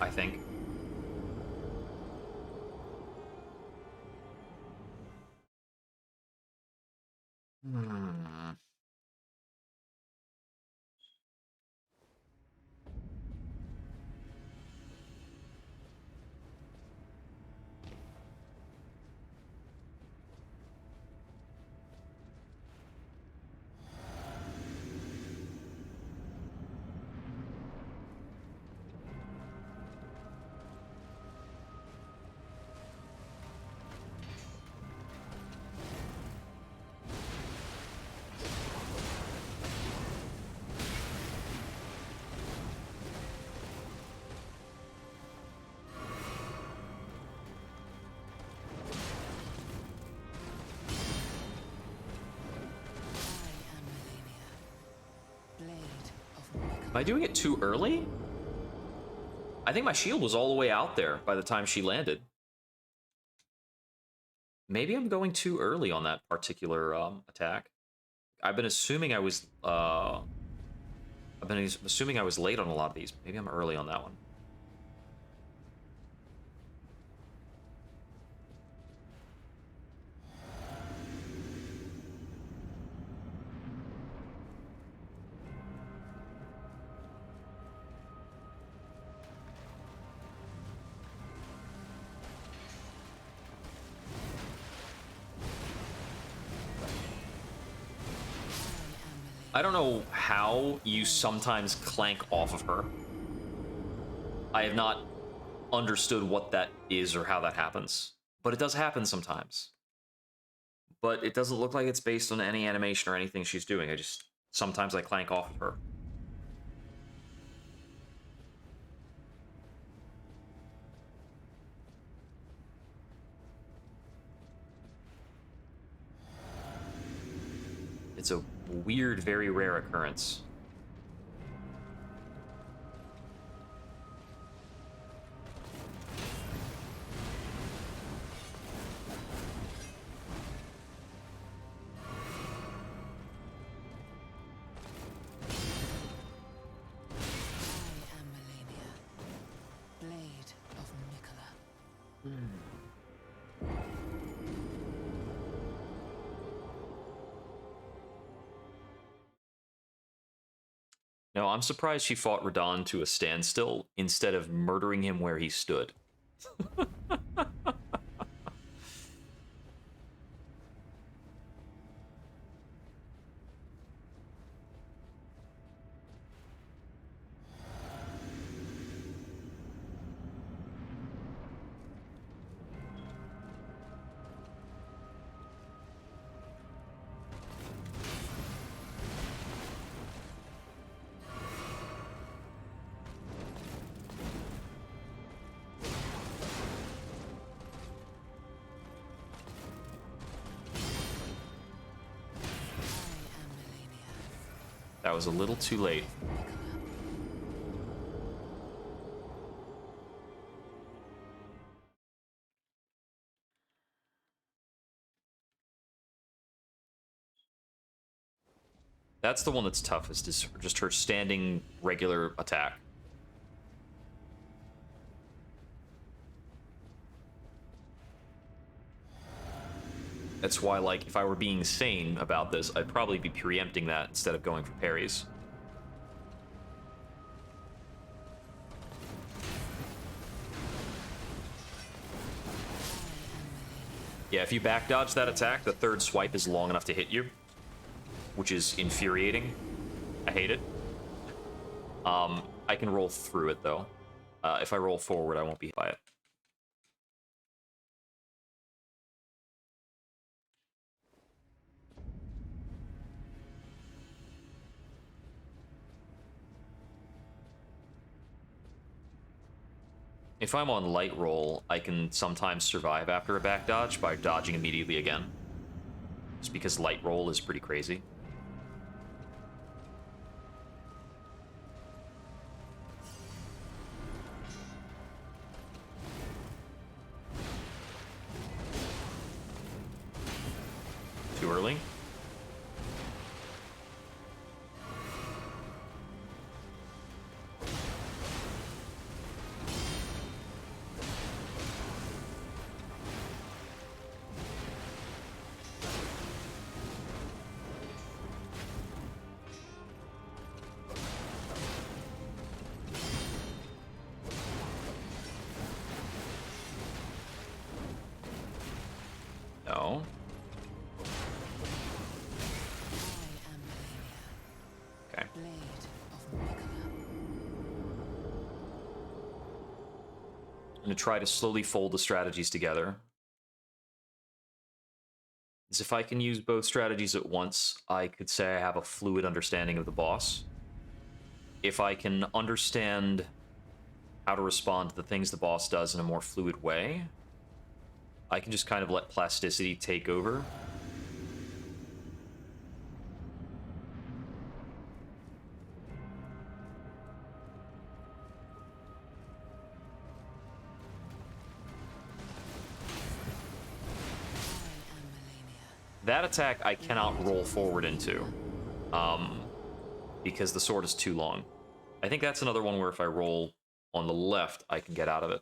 I think. Am I doing it too early? I think my shield was all the way out there by the time she landed. Maybe I'm going too early on that particular attack. I've been assuming I was late on a lot of these. Maybe I'm early on that one. I don't know how you sometimes clank off of her. I have not understood what that is or how that happens, but it does happen sometimes. But it doesn't look like it's based on any animation or anything she's doing. Sometimes I clank off of her. It's a weird, very rare occurrence. No, I'm surprised she fought Radon to a standstill instead of murdering him where he stood. was a little too late. That's the one that's toughest, is just her standing regular attack. That's why, like, if I were being sane about this, I'd probably be preempting that instead of going for parries. Yeah, if you back dodge that attack, the third swipe is long enough to hit you, which is infuriating. I hate it. I can roll through it, though. If I roll forward, I won't be hit by it. If I'm on light roll, I can sometimes survive after a back dodge by dodging immediately again. Just because light roll is pretty crazy. Too early? No. Okay. I'm going to try to slowly fold the strategies together. As if I can use both strategies at once, I could say I have a fluid understanding of the boss. If I can understand how to respond to the things the boss does in a more fluid way, I can just kind of let plasticity take over. That attack I cannot roll forward into, because the sword is too long. I think that's another one where if I roll on the left, I can get out of it.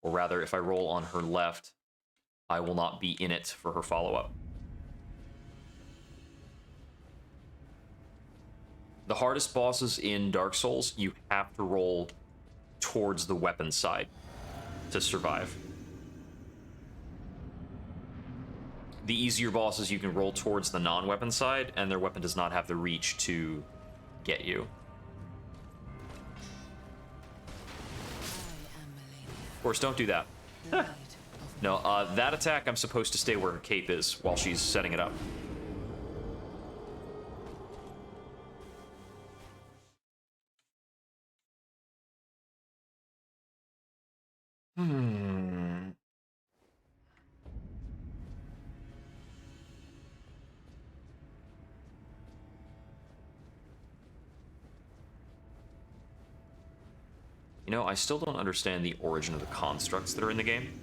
Or rather, if I roll on her left, I will not be in it for her follow-up. The hardest bosses in Dark Souls, you have to roll towards the weapon side to survive. The easier bosses, you can roll towards the non-weapon side, and their weapon does not have the reach to get you. Of course, don't do that. No, that attack, I'm supposed to stay where her cape is while she's setting it up. You know, I still don't understand the origin of the constructs that are in the game.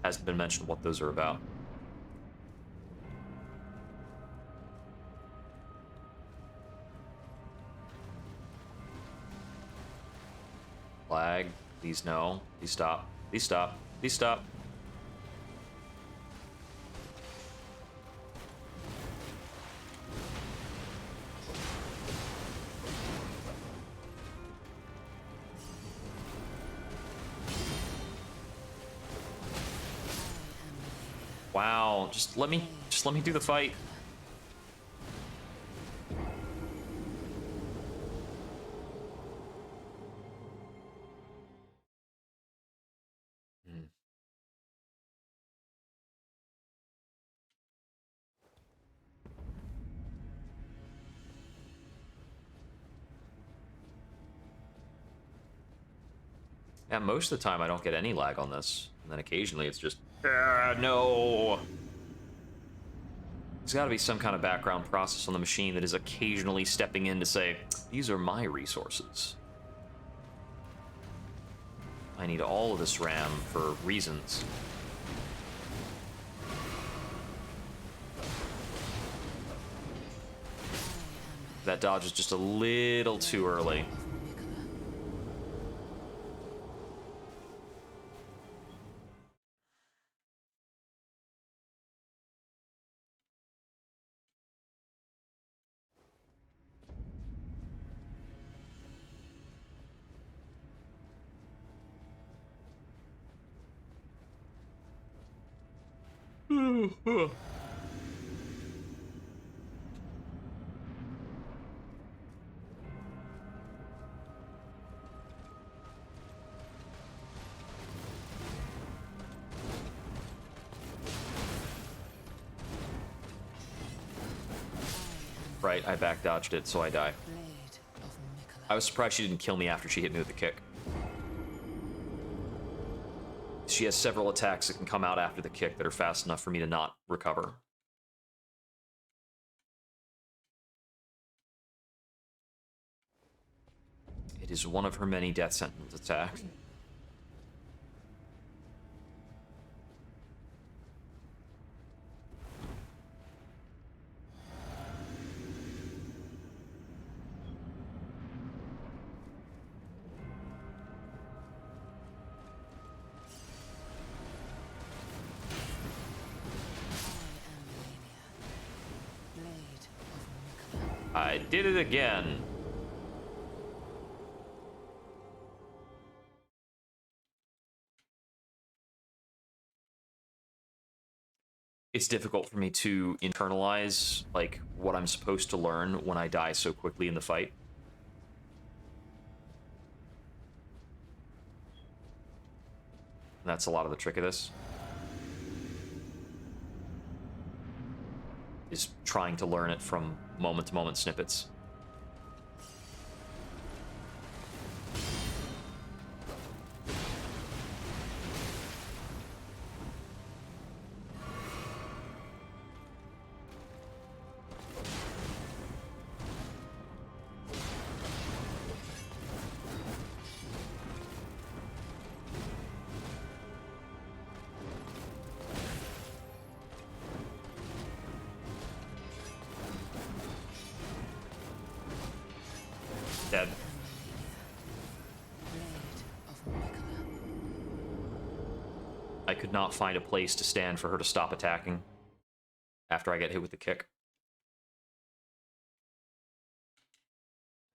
Hasn't been mentioned what those are about. Flag, please no. Please stop. Please stop. Please stop. Wow, just let me do the fight. Yeah, most of the time I don't get any lag on this. And then occasionally it's just, no. There's got to be some kind of background process on the machine that is occasionally stepping in to say, these are my resources. I need all of this RAM for reasons. That dodge is just a little too early. Right, I back dodged it, so I die. I was surprised she didn't kill me after she hit me with the kick. She has several attacks that can come out after the kick that are fast enough for me to not recover. It is one of her many death sentence attacks. I did it again. It's difficult for me to internalize, like, what I'm supposed to learn when I die so quickly in the fight. And that's a lot of the trick of this. Is trying to learn it from moment-to-moment snippets. Dead. I could not find a place to stand for her to stop attacking after I get hit with the kick.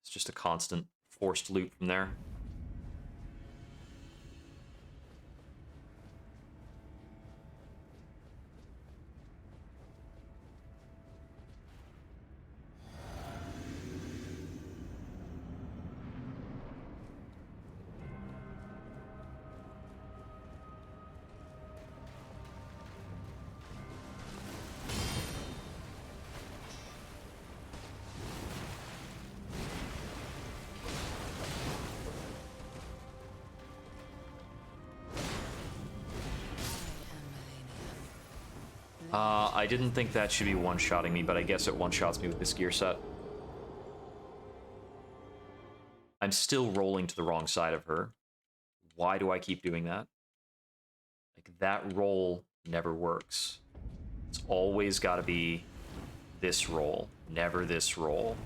It's just a constant forced loop from there. I didn't think that should be one-shotting me, but I guess it one-shots me with this gear set. I'm still rolling to the wrong side of her. Why do I keep doing that? Like, that roll never works. It's always got to be this roll, never this roll.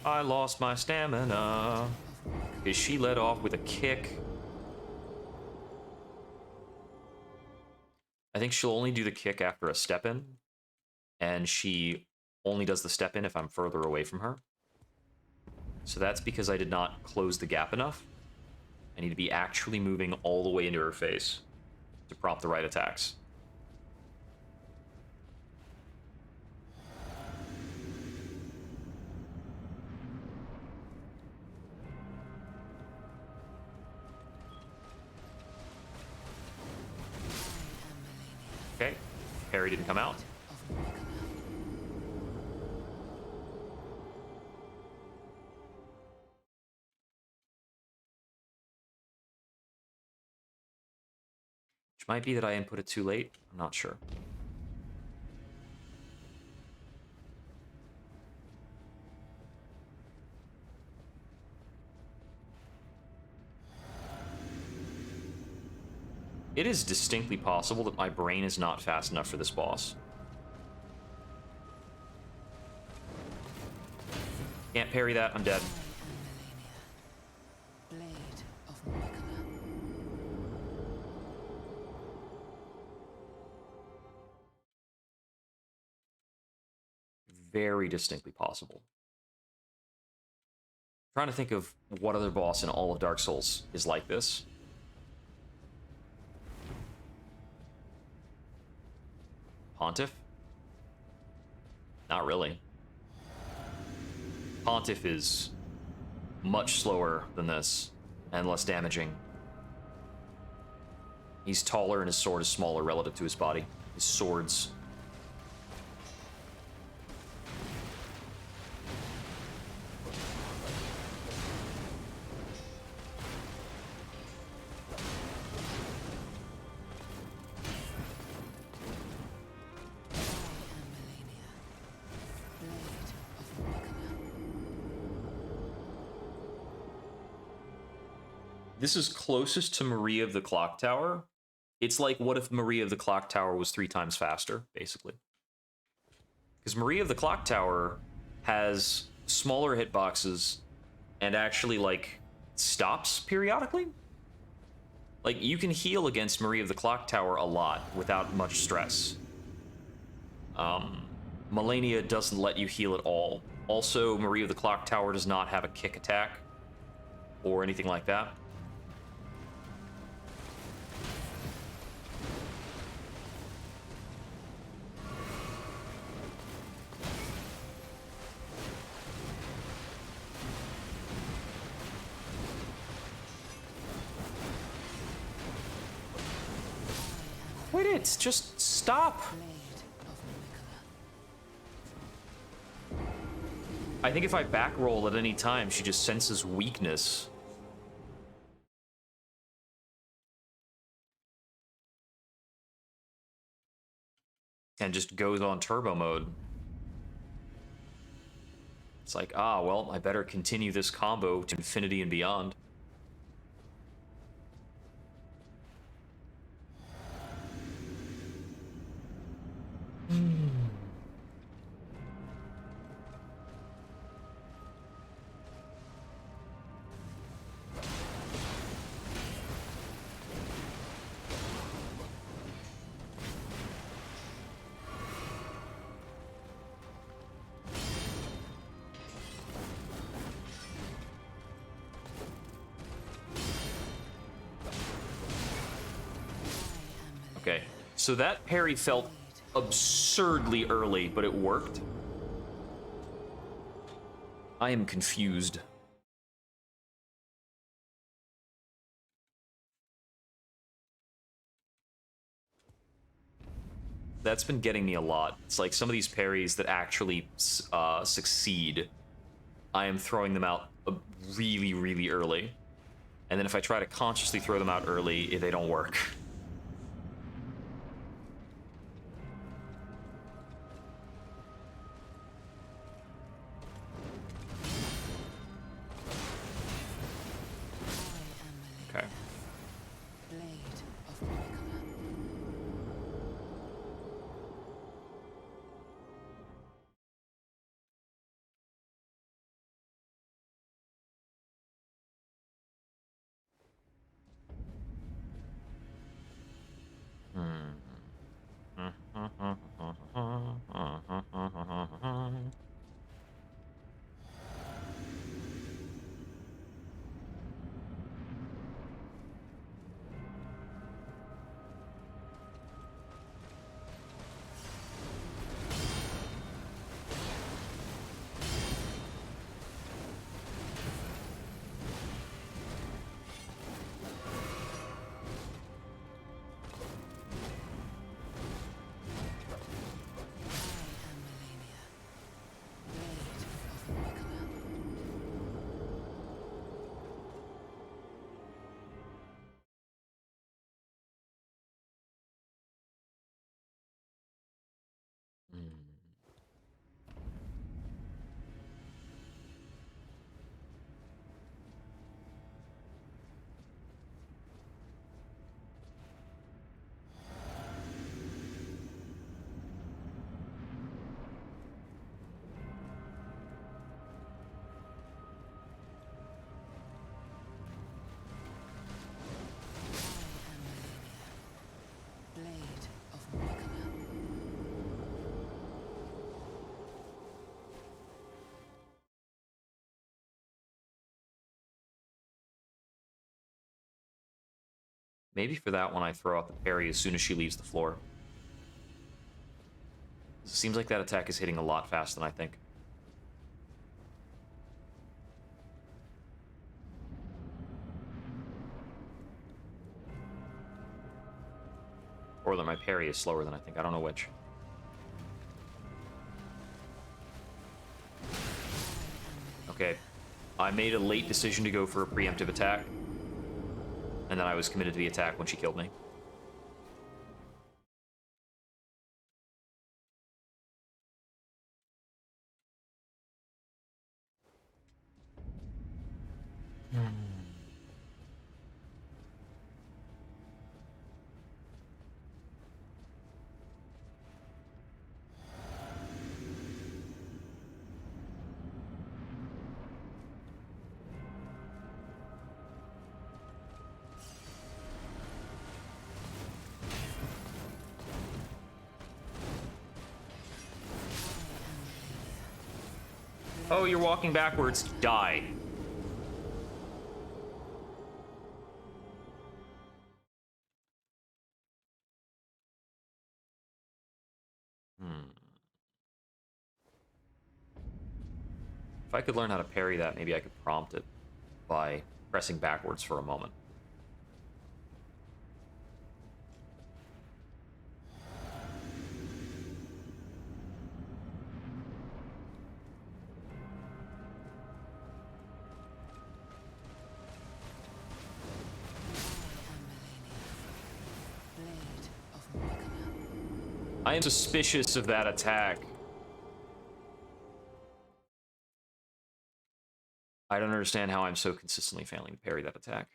I lost my stamina because she let off with a kick. I think she'll only do the kick after a step in, and she only does the step in if I'm further away from her. So that's because I did not close the gap enough. I need to be actually moving all the way into her face to prompt the right attacks. Okay. Parry didn't come out. Which might be that I input it too late. I'm not sure. It is distinctly possible that my brain is not fast enough for this boss. Can't parry that, I'm dead. Very distinctly possible. Trying to think of what other boss in all of Dark Souls is like this. Pontiff? Not really. Pontiff is much slower than this and less damaging. He's taller and his sword is smaller relative to his body. His swords. This is closest to Maria of the Clock Tower. It's like, what if Maria of the Clock Tower was 3 times faster, basically? Because Maria of the Clock Tower has smaller hitboxes and actually, like, stops periodically. Like, you can heal against Maria of the Clock Tower a lot without much stress. Malenia doesn't let you heal at all. Also, Maria of the Clock Tower does not have a kick attack or anything like that. Quit it! Just stop! I think if I back roll at any time, she just senses weakness. And just goes on turbo mode. It's like, ah, well, I better continue this combo to infinity and beyond. Okay, so that parry felt absurdly early, but it worked. I am confused. That's been getting me a lot. It's like some of these parries that actually succeed, I am throwing them out really, really early. And then if I try to consciously throw them out early, they don't work. Okay. Maybe for that one I throw out the parry as soon as she leaves the floor. It seems like that attack is hitting a lot faster than I think. Or that my parry is slower than I think. I don't know which. Okay. I made a late decision to go for a preemptive attack. And then I was committed to the attack when she killed me. Oh, you're walking backwards. Die. If I could learn how to parry that, maybe I could prompt it by pressing backwards for a moment. I am suspicious of that attack. I don't understand how I'm so consistently failing to parry that attack.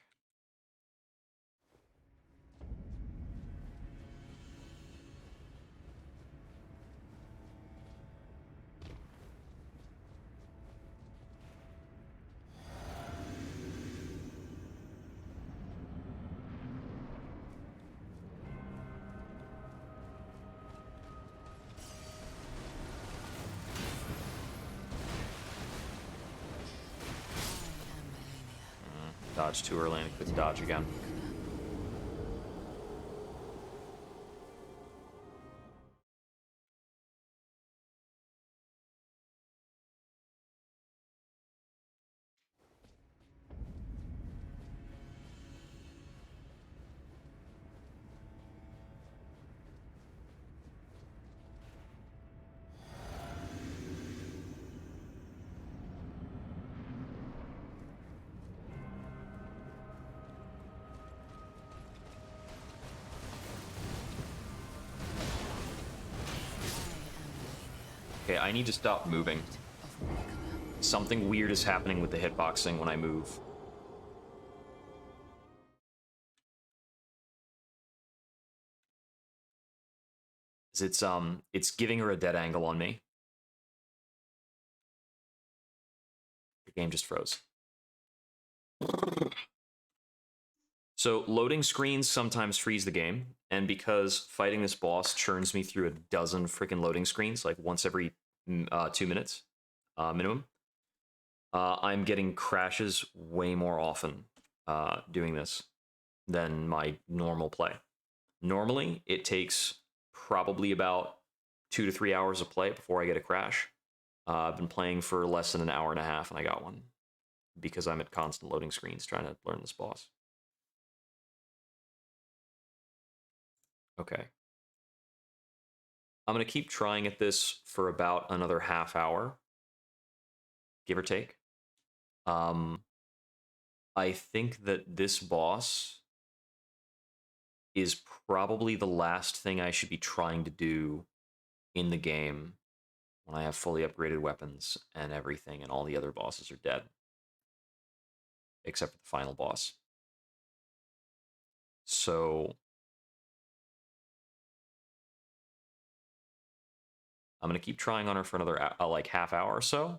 Dodge too early and couldn't dodge again. Okay, I need to stop moving. Something weird is happening with the hitboxing when I move. It's giving her a dead angle on me. The game just froze. So loading screens sometimes freeze the game, and because fighting this boss churns me through a dozen freaking loading screens, like once every 2 minutes minimum, I'm getting crashes way more often doing this than my normal play. Normally, it takes probably about 2 to 3 hours of play before I get a crash. I've been playing for less than an hour and a half, and I got one because I'm at constant loading screens trying to learn this boss. Okay. I'm going to keep trying at this for about another half hour, give or take. I think that this boss is probably the last thing I should be trying to do in the game when I have fully upgraded weapons and everything, and all the other bosses are dead. Except for the final boss. So I'm going to keep trying on her for another like half hour or so.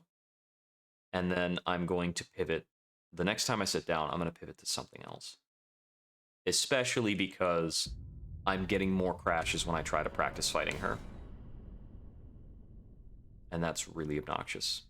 And then I'm going to pivot. The next time I sit down, I'm going to pivot to something else. Especially because I'm getting more crashes when I try to practice fighting her. And that's really obnoxious.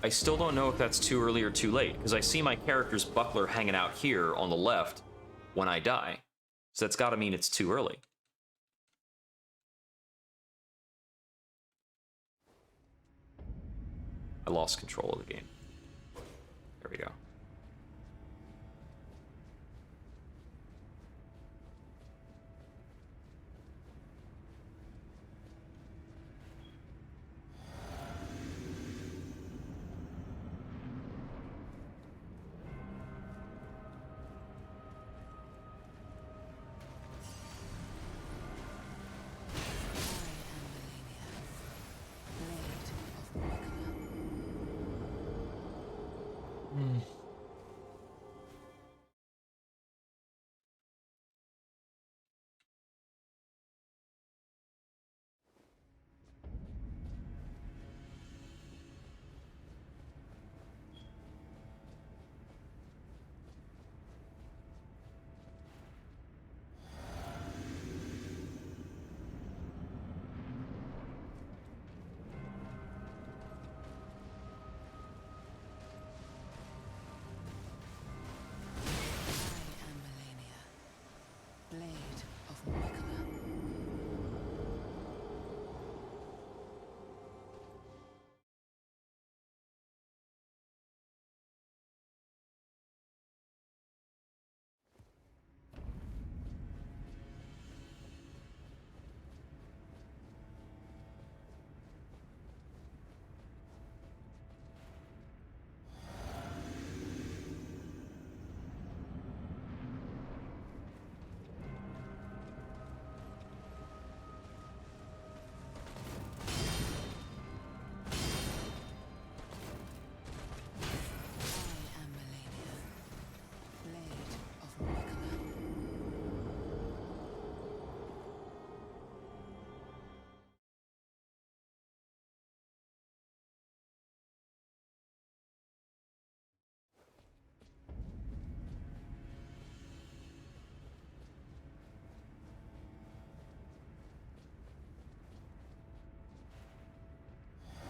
I still don't know if that's too early or too late, because I see my character's buckler hanging out here on the left when I die. So that's got to mean it's too early. I lost control of the game. There we go.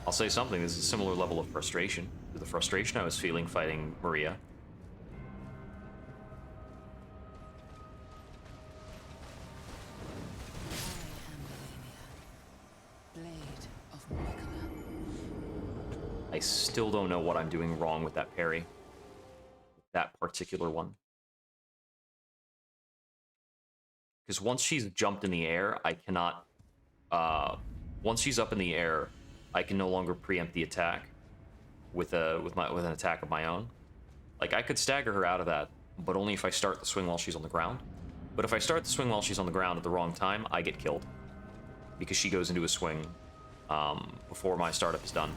I'll say something. This is a similar level of frustration to the frustration I was feeling fighting Maria. I still don't know what I'm doing wrong with that parry. That particular one. Because once she's jumped in the air, I cannot... once she's up in the air, I can no longer preempt the attack with an attack of my own. Like, I could stagger her out of that, but only if I start the swing while she's on the ground. But if I start the swing while she's on the ground at the wrong time, I get killed. Because she goes into a swing before my startup is done.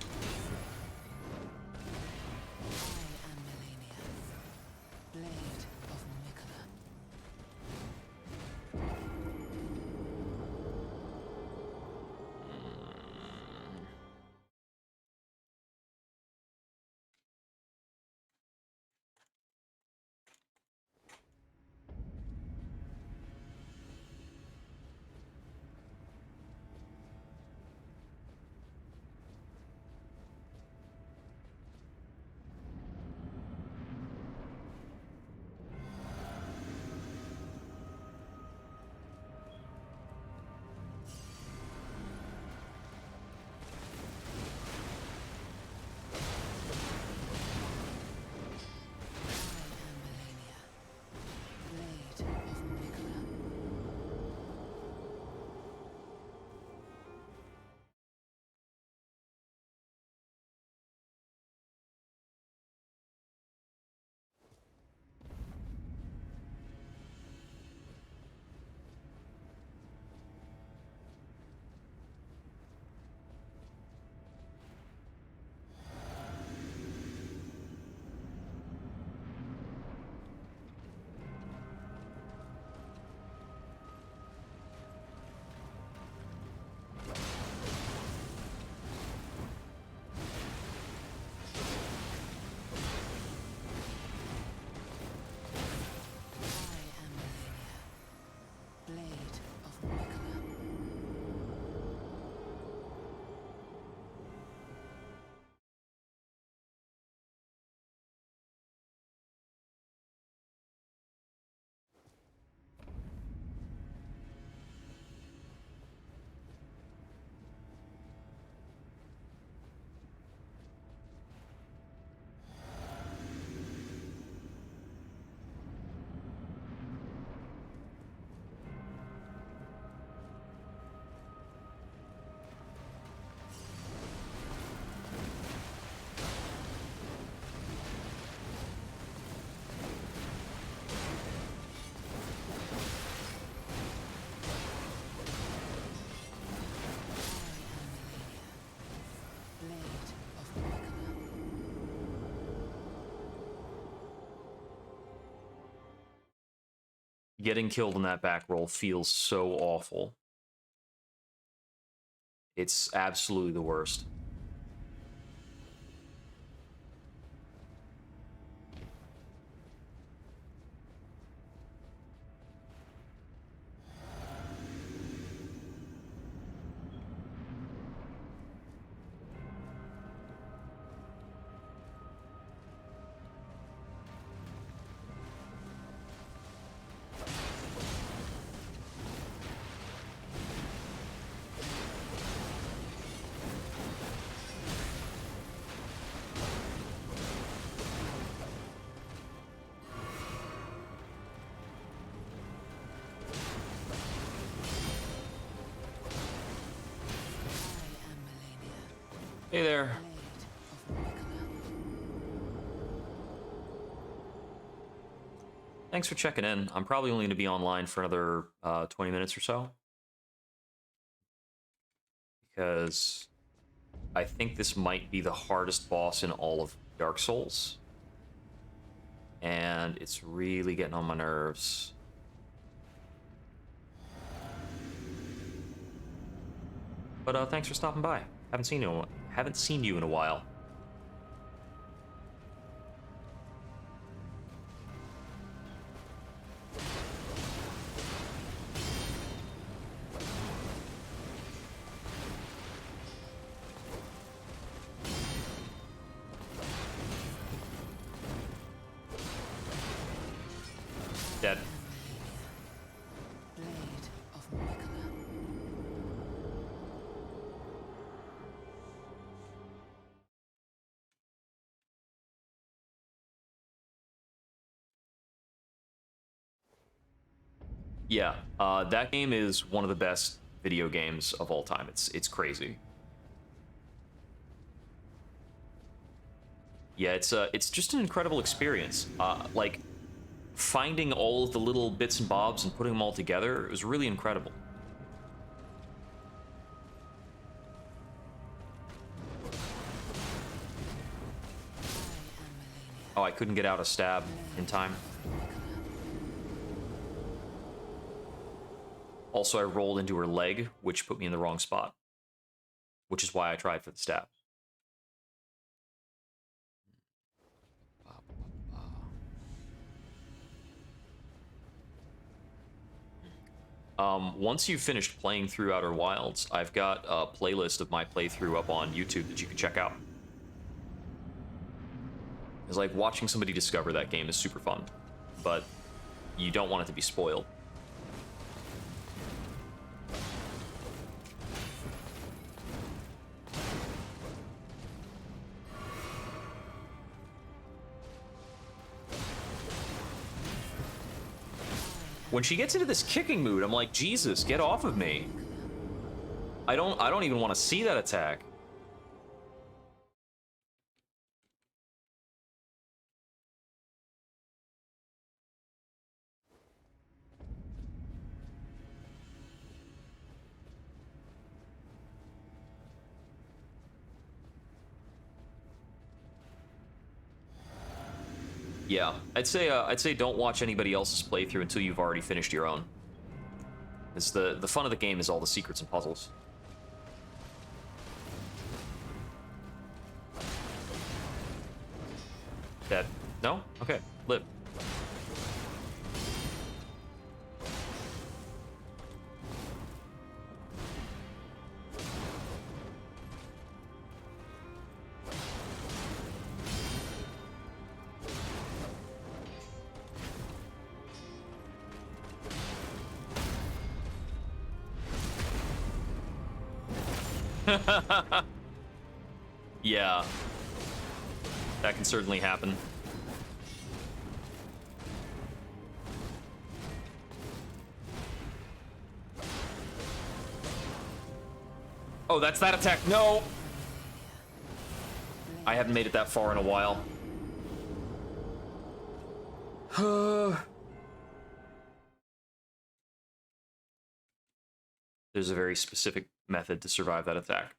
Getting killed in that back roll feels so awful. It's absolutely the worst. Hey there. Thanks for checking in. I'm probably only going to be online for another 20 minutes or so. Because I think this might be the hardest boss in all of Dark Souls. And it's really getting on my nerves. But thanks for stopping by. Haven't seen you in a while. Dead. Yeah, that game is one of the best video games of all time. It's crazy. Yeah, it's just an incredible experience. Like finding all of the little bits and bobs and putting them all together was really incredible. Oh, I couldn't get out a stab in time. Also, I rolled into her leg, which put me in the wrong spot, which is why I tried for the stab. Once you've finished playing through Outer Wilds, I've got a playlist of my playthrough up on YouTube that you can check out. It's like watching somebody discover that game is super fun, but you don't want it to be spoiled. When she gets into this kicking mood, I'm like, Jesus, get off of me. I don't even want to see that attack. Yeah, I'd say don't watch anybody else's playthrough until you've already finished your own. It's the fun of the game is all the secrets and puzzles. Dead. No? Okay. Live. Yeah. That can certainly happen. Oh, that's that attack. No! I haven't made it that far in a while. There's a very specific method to survive that attack.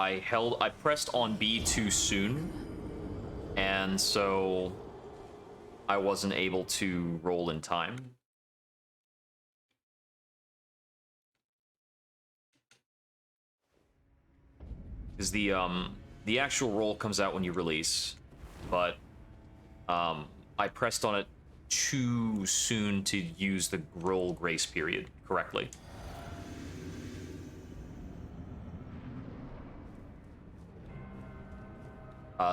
I pressed on B too soon, and so I wasn't able to roll in time. Because the actual roll comes out when you release, but I pressed on it too soon to use the roll grace period correctly.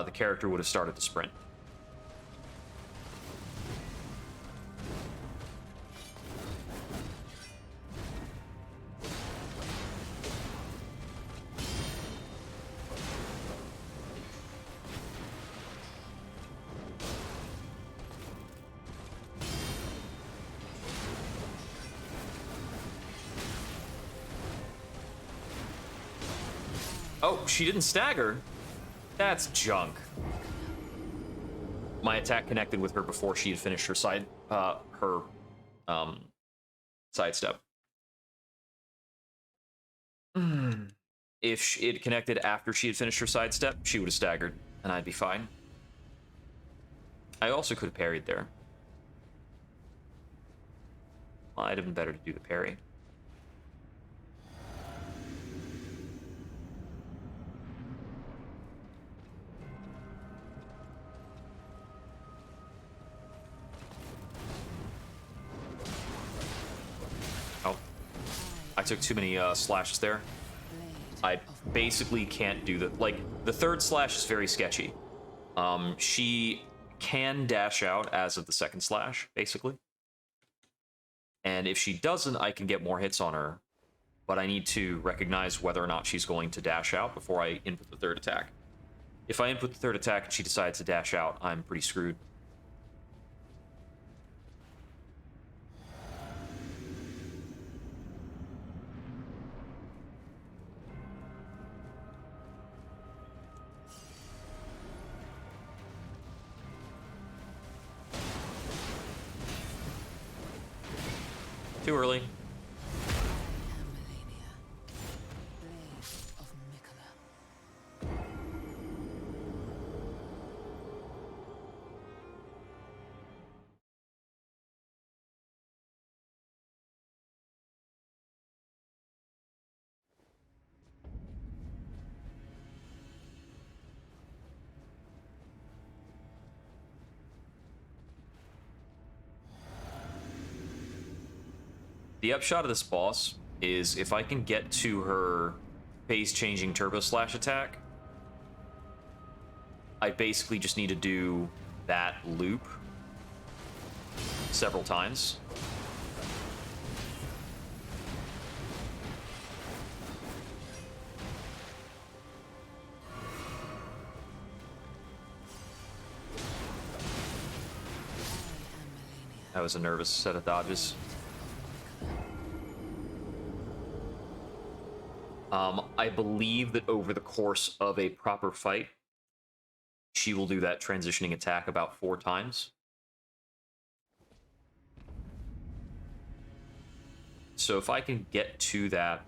The character would have started to sprint. Oh, she didn't stagger. That's junk. My attack connected with her before she had finished her sidestep. If it connected after she had finished her sidestep, she would have staggered, and I'd be fine. I also could have parried there. Might have been better to do the parry. Oh. I took too many slashes there. I basically can't do that. Like, the third slash is very sketchy. She can dash out as of the second slash, basically. And if she doesn't, I can get more hits on her. But I need to recognize whether or not she's going to dash out before I input the third attack. If I input the third attack and she decides to dash out, I'm pretty screwed. Too early. The upshot of this boss is if I can get to her phase-changing Turbo Slash attack, I basically just need to do that loop several times. That was a nervous set of dodges. I believe that over the course of a proper fight, she will do that transitioning attack about 4 times. So if I can get to that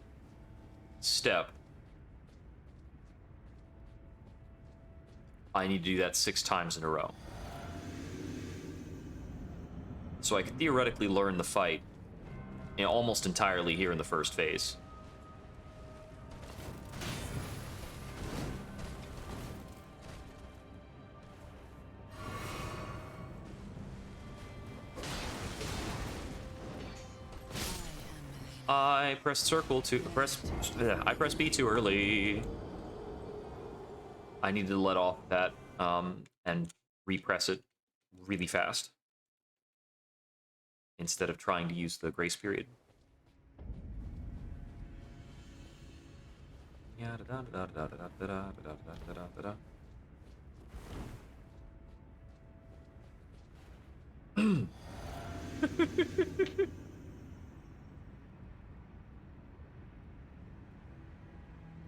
step, I need to do that 6 times in a row. So I could theoretically learn the fight, you know, almost entirely here in the first phase. I pressed circle to I pressed B too early. I needed to let off that and repress it really fast instead of trying to use the grace period.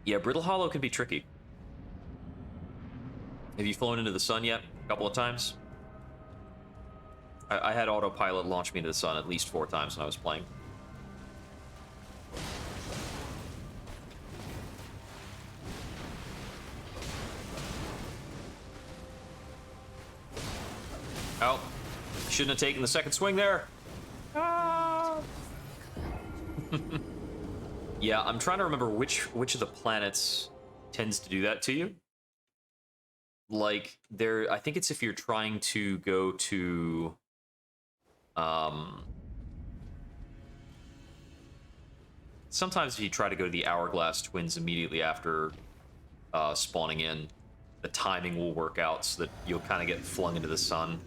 Yeah, Brittle Hollow can be tricky. Have you flown into the sun yet? A couple of times? I had autopilot launch me to the sun at least 4 times when I was playing. Oh, shouldn't have taken the second swing there. Ah. Yeah, I'm trying to remember which of the planets tends to do that to you. Like, I think it's if you're trying to go to, sometimes if you try to go to the Hourglass Twins immediately after spawning in, the timing will work out so that you'll kind of get flung into the sun.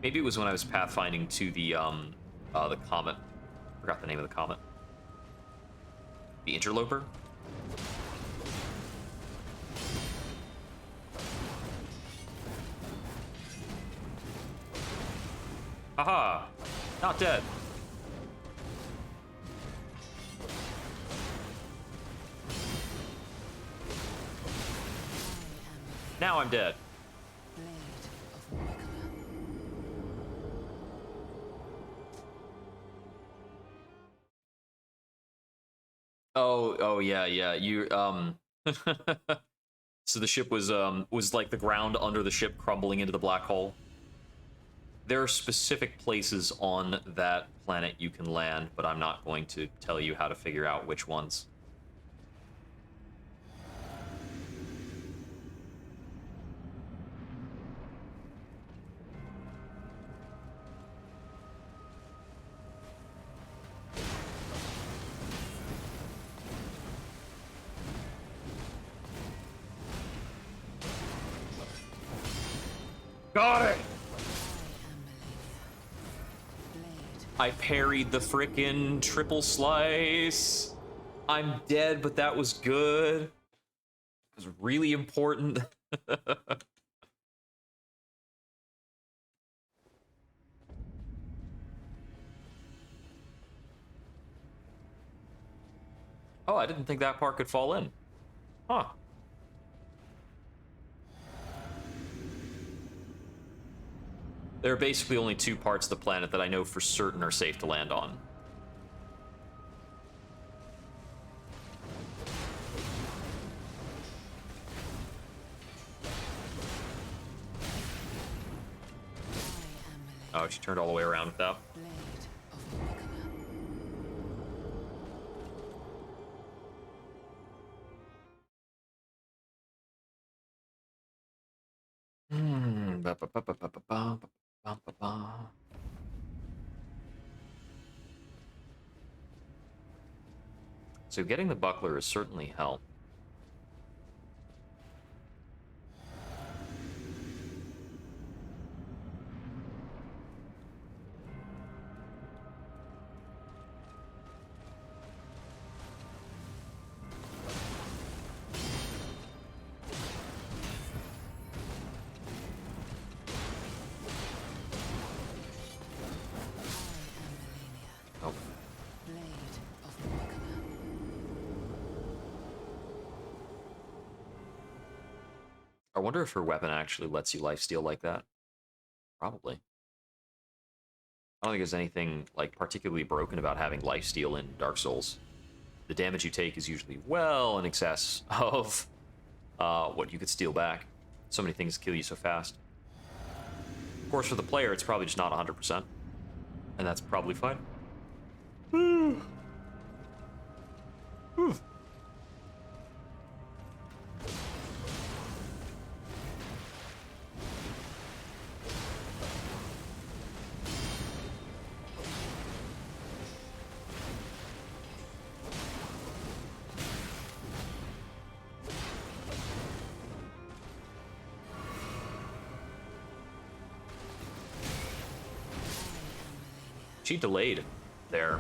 Maybe it was when I was pathfinding to the comet. Forgot the name of the comet. The Interloper? Haha! Not dead. Now I'm dead. Oh yeah, yeah. You so the ship was like the ground under the ship crumbling into the black hole. There are specific places on that planet you can land, but I'm not going to tell you how to figure out which ones. Got it! I parried the frickin' triple slice. I'm dead, but that was good. It was really important. Oh, I didn't think that part could fall in. Huh. There are basically only two parts of the planet that I know for certain are safe to land on. Oh, she turned all the way around with that. So getting the buckler has certainly helped. Oh. I wonder if her weapon actually lets you lifesteal like that. Probably. I don't think there's anything like particularly broken about having lifesteal in Dark Souls. The damage you take is usually well in excess of what you could steal back. So many things kill you so fast. Of course, for the player, it's probably just not 100%. And that's probably fine. She delayed there.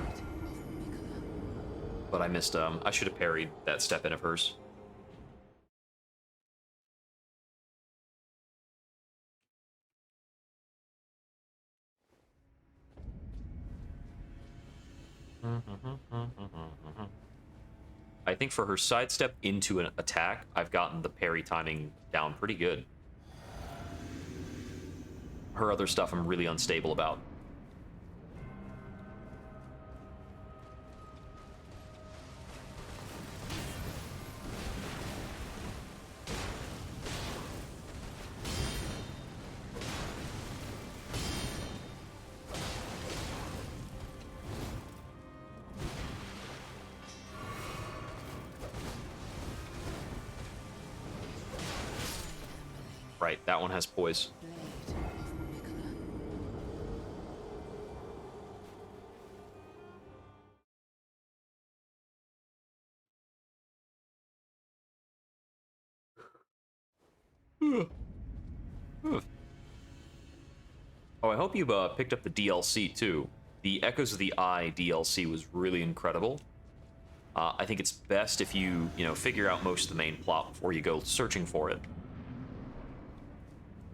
But I missed, I should have parried that step in of hers. I think for her sidestep into an attack, I've gotten the parry timing down pretty good. Her other stuff I'm really unstable about. Right, that one has poise. Oh, I hope you picked up the DLC too. The Echoes of the Eye DLC was really incredible. I think it's best if you figure out most of the main plot before you go searching for it.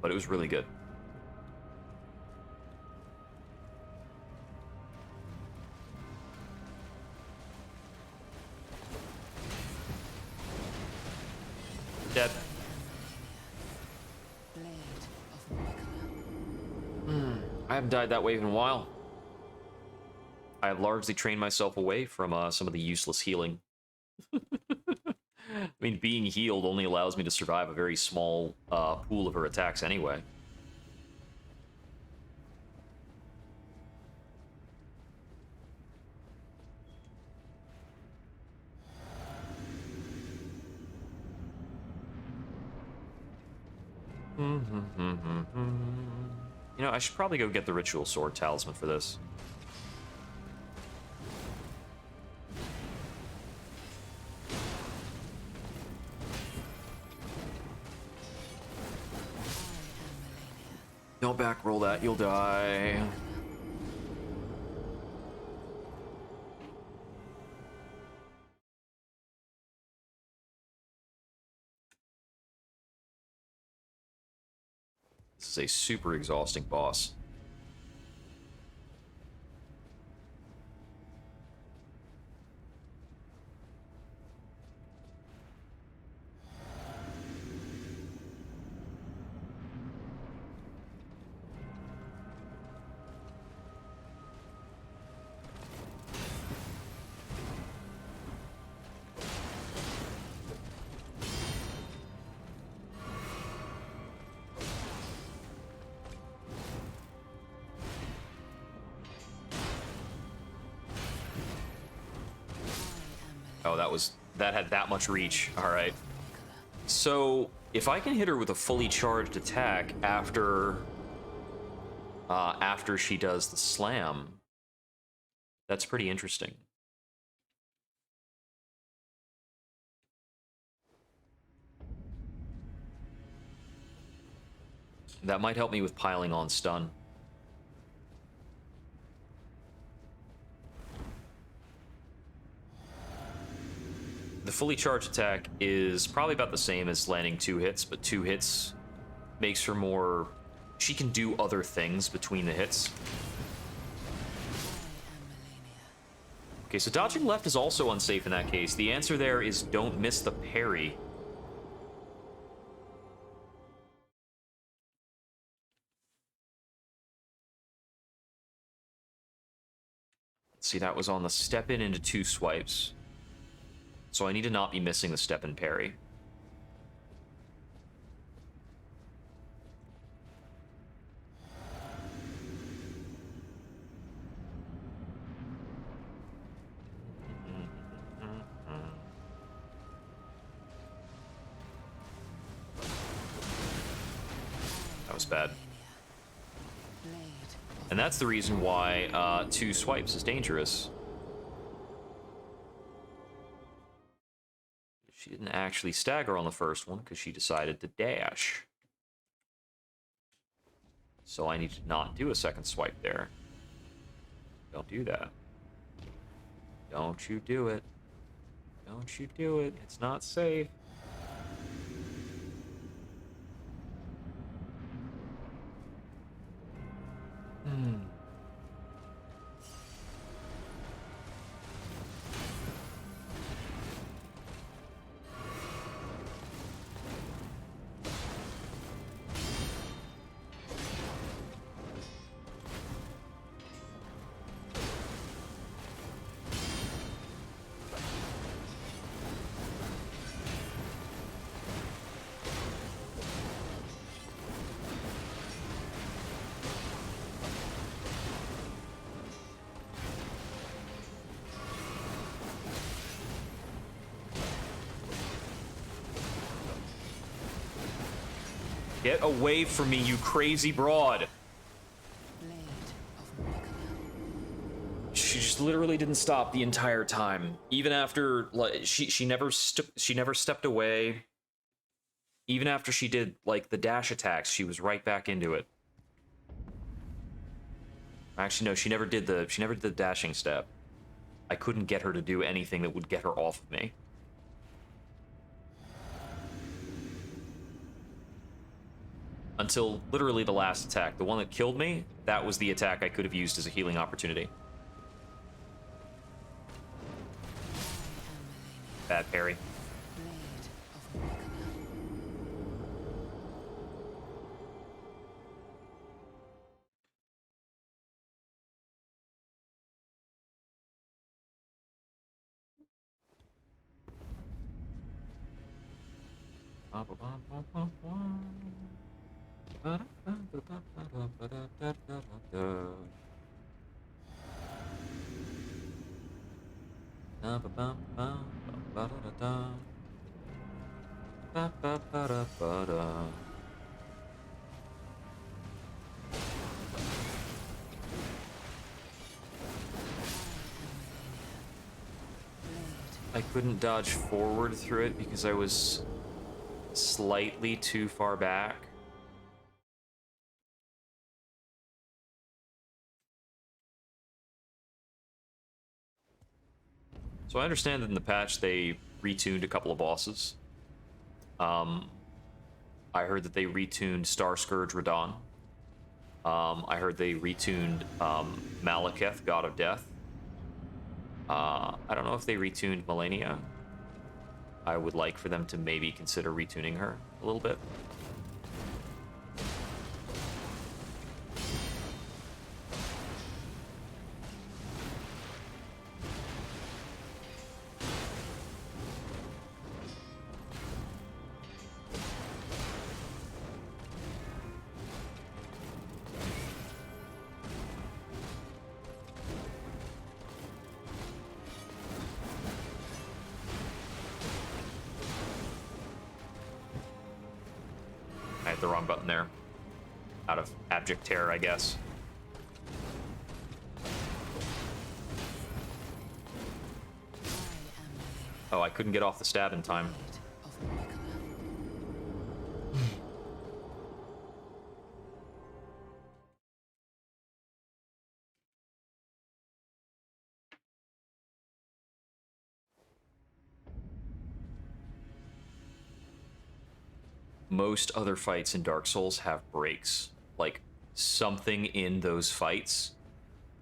But it was really good. Dead. I haven't died that way in a while. I have largely trained myself away from some of the useless healing. I mean, being healed only allows me to survive a very small pool of her attacks anyway. You know, I should probably go get the Ritual Sword Talisman for this. Don't back roll that, you'll die. This is a super exhausting boss. Oh, that had that much reach. All right. So if I can hit her with a fully charged attack after she does the slam, that's pretty interesting. That might help me with piling on stun. The fully charged attack is probably about the same as landing 2 hits, but 2 hits makes her more... She can do other things between the hits. Okay, so dodging left is also unsafe in that case. The answer there is don't miss the parry. See, that was on the step in into 2 swipes. So I need to not be missing the step and parry. That was bad. And that's the reason why 2 swipes is dangerous. She didn't actually stagger on the first one because she decided to dash. So I need to not do a second swipe there. Don't do that. Don't you do it. Don't you do it. It's not safe. Get away from me, you crazy broad. She just literally didn't stop the entire time. Even after, like, she never stepped away. Even after she did, like, the dash attacks, she was right back into it. Actually, no, she never did the dashing step. I couldn't get her to do anything that would get her off of me. Until literally the last attack. The one that killed me, that was the attack I could have used as a healing opportunity. Bad parry. I couldn't dodge forward through it because I was slightly too far back. So I understand that in the patch they retuned a couple of bosses. I heard that they retuned Star Scourge Radon. I heard they retuned Malekith, God of Death. I don't know if they retuned Melania. I would like for them to maybe consider retuning her a little bit. I hit the wrong button there. Out of abject terror, I guess. Oh, I couldn't get off the stab in time. Most other fights in Dark Souls have breaks. Like, something in those fights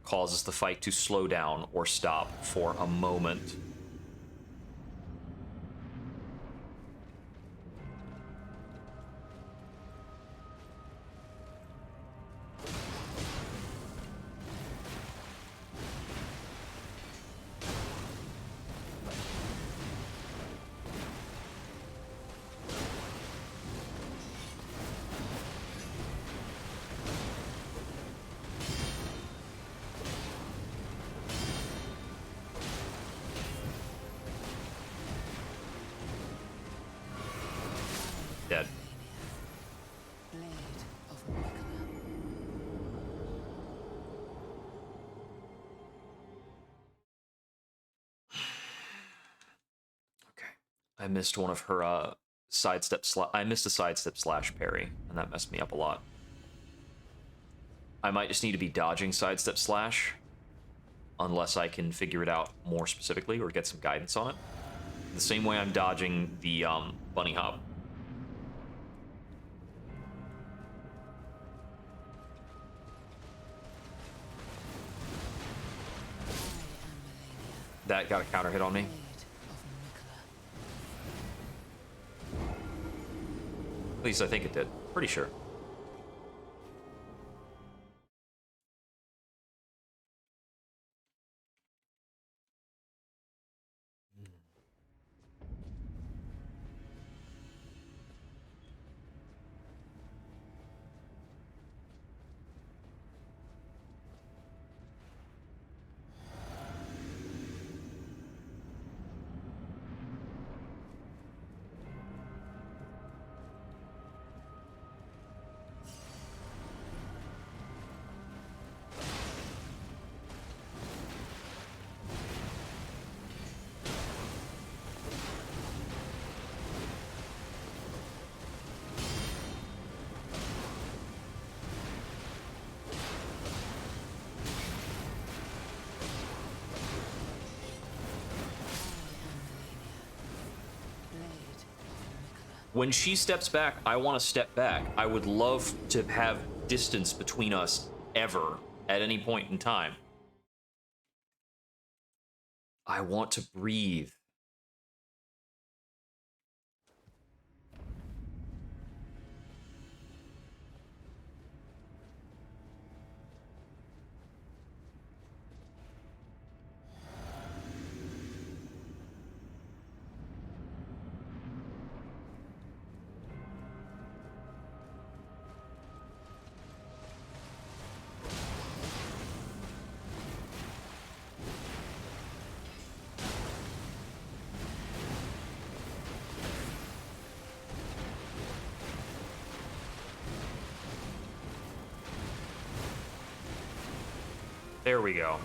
causes the fight to slow down or stop for a moment. Dead. Okay. I missed one of her sidestep I missed a sidestep slash parry, and that messed me up a lot. I might just need to be dodging sidestep slash unless I can figure it out more specifically or get some guidance on it. The same way I'm dodging the bunny hop. That got a counter hit on me. At least I think it did. Pretty sure. When she steps back, I want to step back. I would love to have distance between us ever at any point in time. I want to breathe. There we go.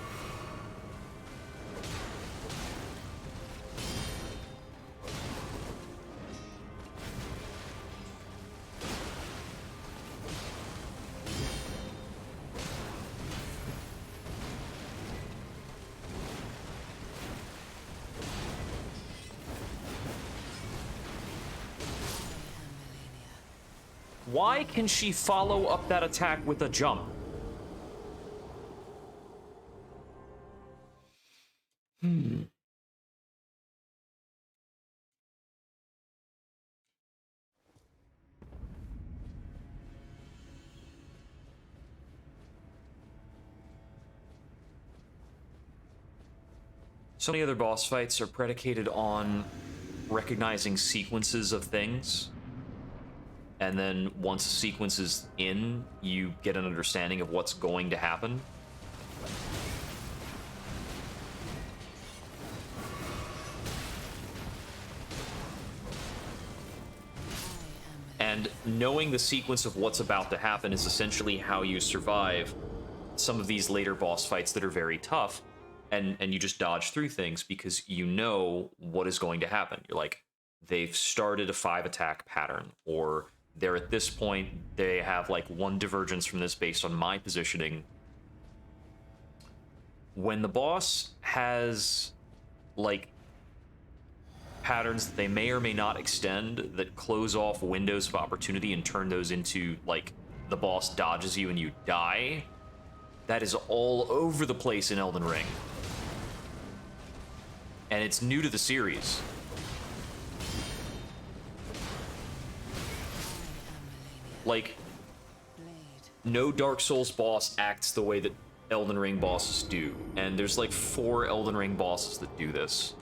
Why can she follow up that attack with a jump? So many other boss fights are predicated on recognizing sequences of things. And then once a sequence is in, you get an understanding of what's going to happen. And knowing the sequence of what's about to happen is essentially how you survive some of these later boss fights that are very tough. And you just dodge through things because you know what is going to happen. You're like, they've started a 5-attack pattern, or they're at this point, they have like one divergence from this based on my positioning. When the boss has like patterns that they may or may not extend that close off windows of opportunity and turn those into like the boss dodges you and you die, that is all over the place in Elden Ring. And it's new to the series. Like, no Dark Souls boss acts the way that Elden Ring bosses do. And there's like 4 Elden Ring bosses that do this.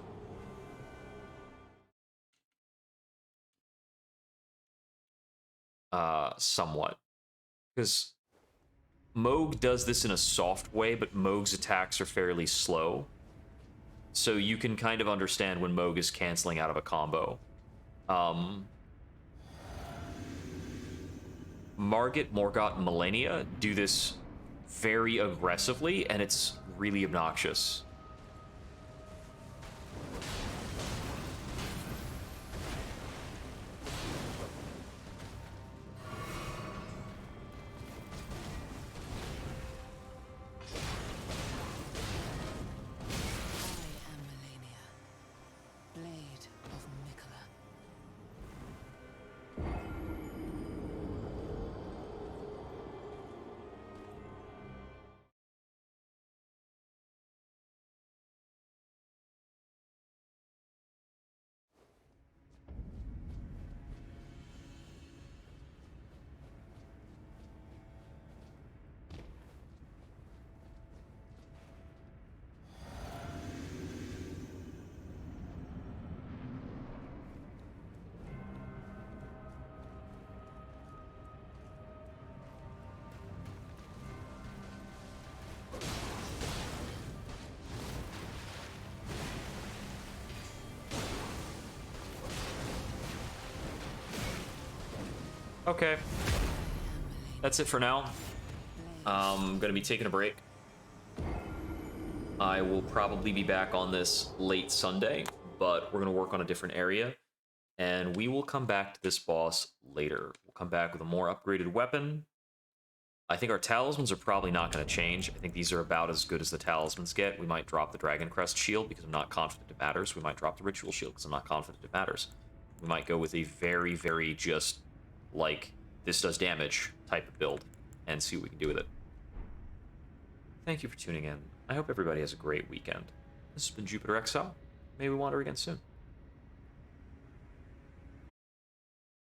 Somewhat. Because Moog does this in a soft way, but Moog's attacks are fairly slow. So you can kind of understand when Moog is canceling out of a combo. Morgott, and Malenia do this very aggressively, and it's really obnoxious. Okay. That's it for now. I'm gonna be taking a break. I will probably be back on this late Sunday, but we're gonna work on a different area, and we will come back to this boss later. We'll come back with a more upgraded weapon. I think our talismans are probably not going to change. I think these are about as good as the talismans get. We might drop the Dragon Crest shield because I'm not confident it matters. We might drop the Ritual shield because I'm not confident it matters. We might go with a very, very just, like, this does damage type of build and see what we can do with it. Thank you for tuning in. I hope everybody has a great weekend. This has been Jupiter XL. May we wander again soon.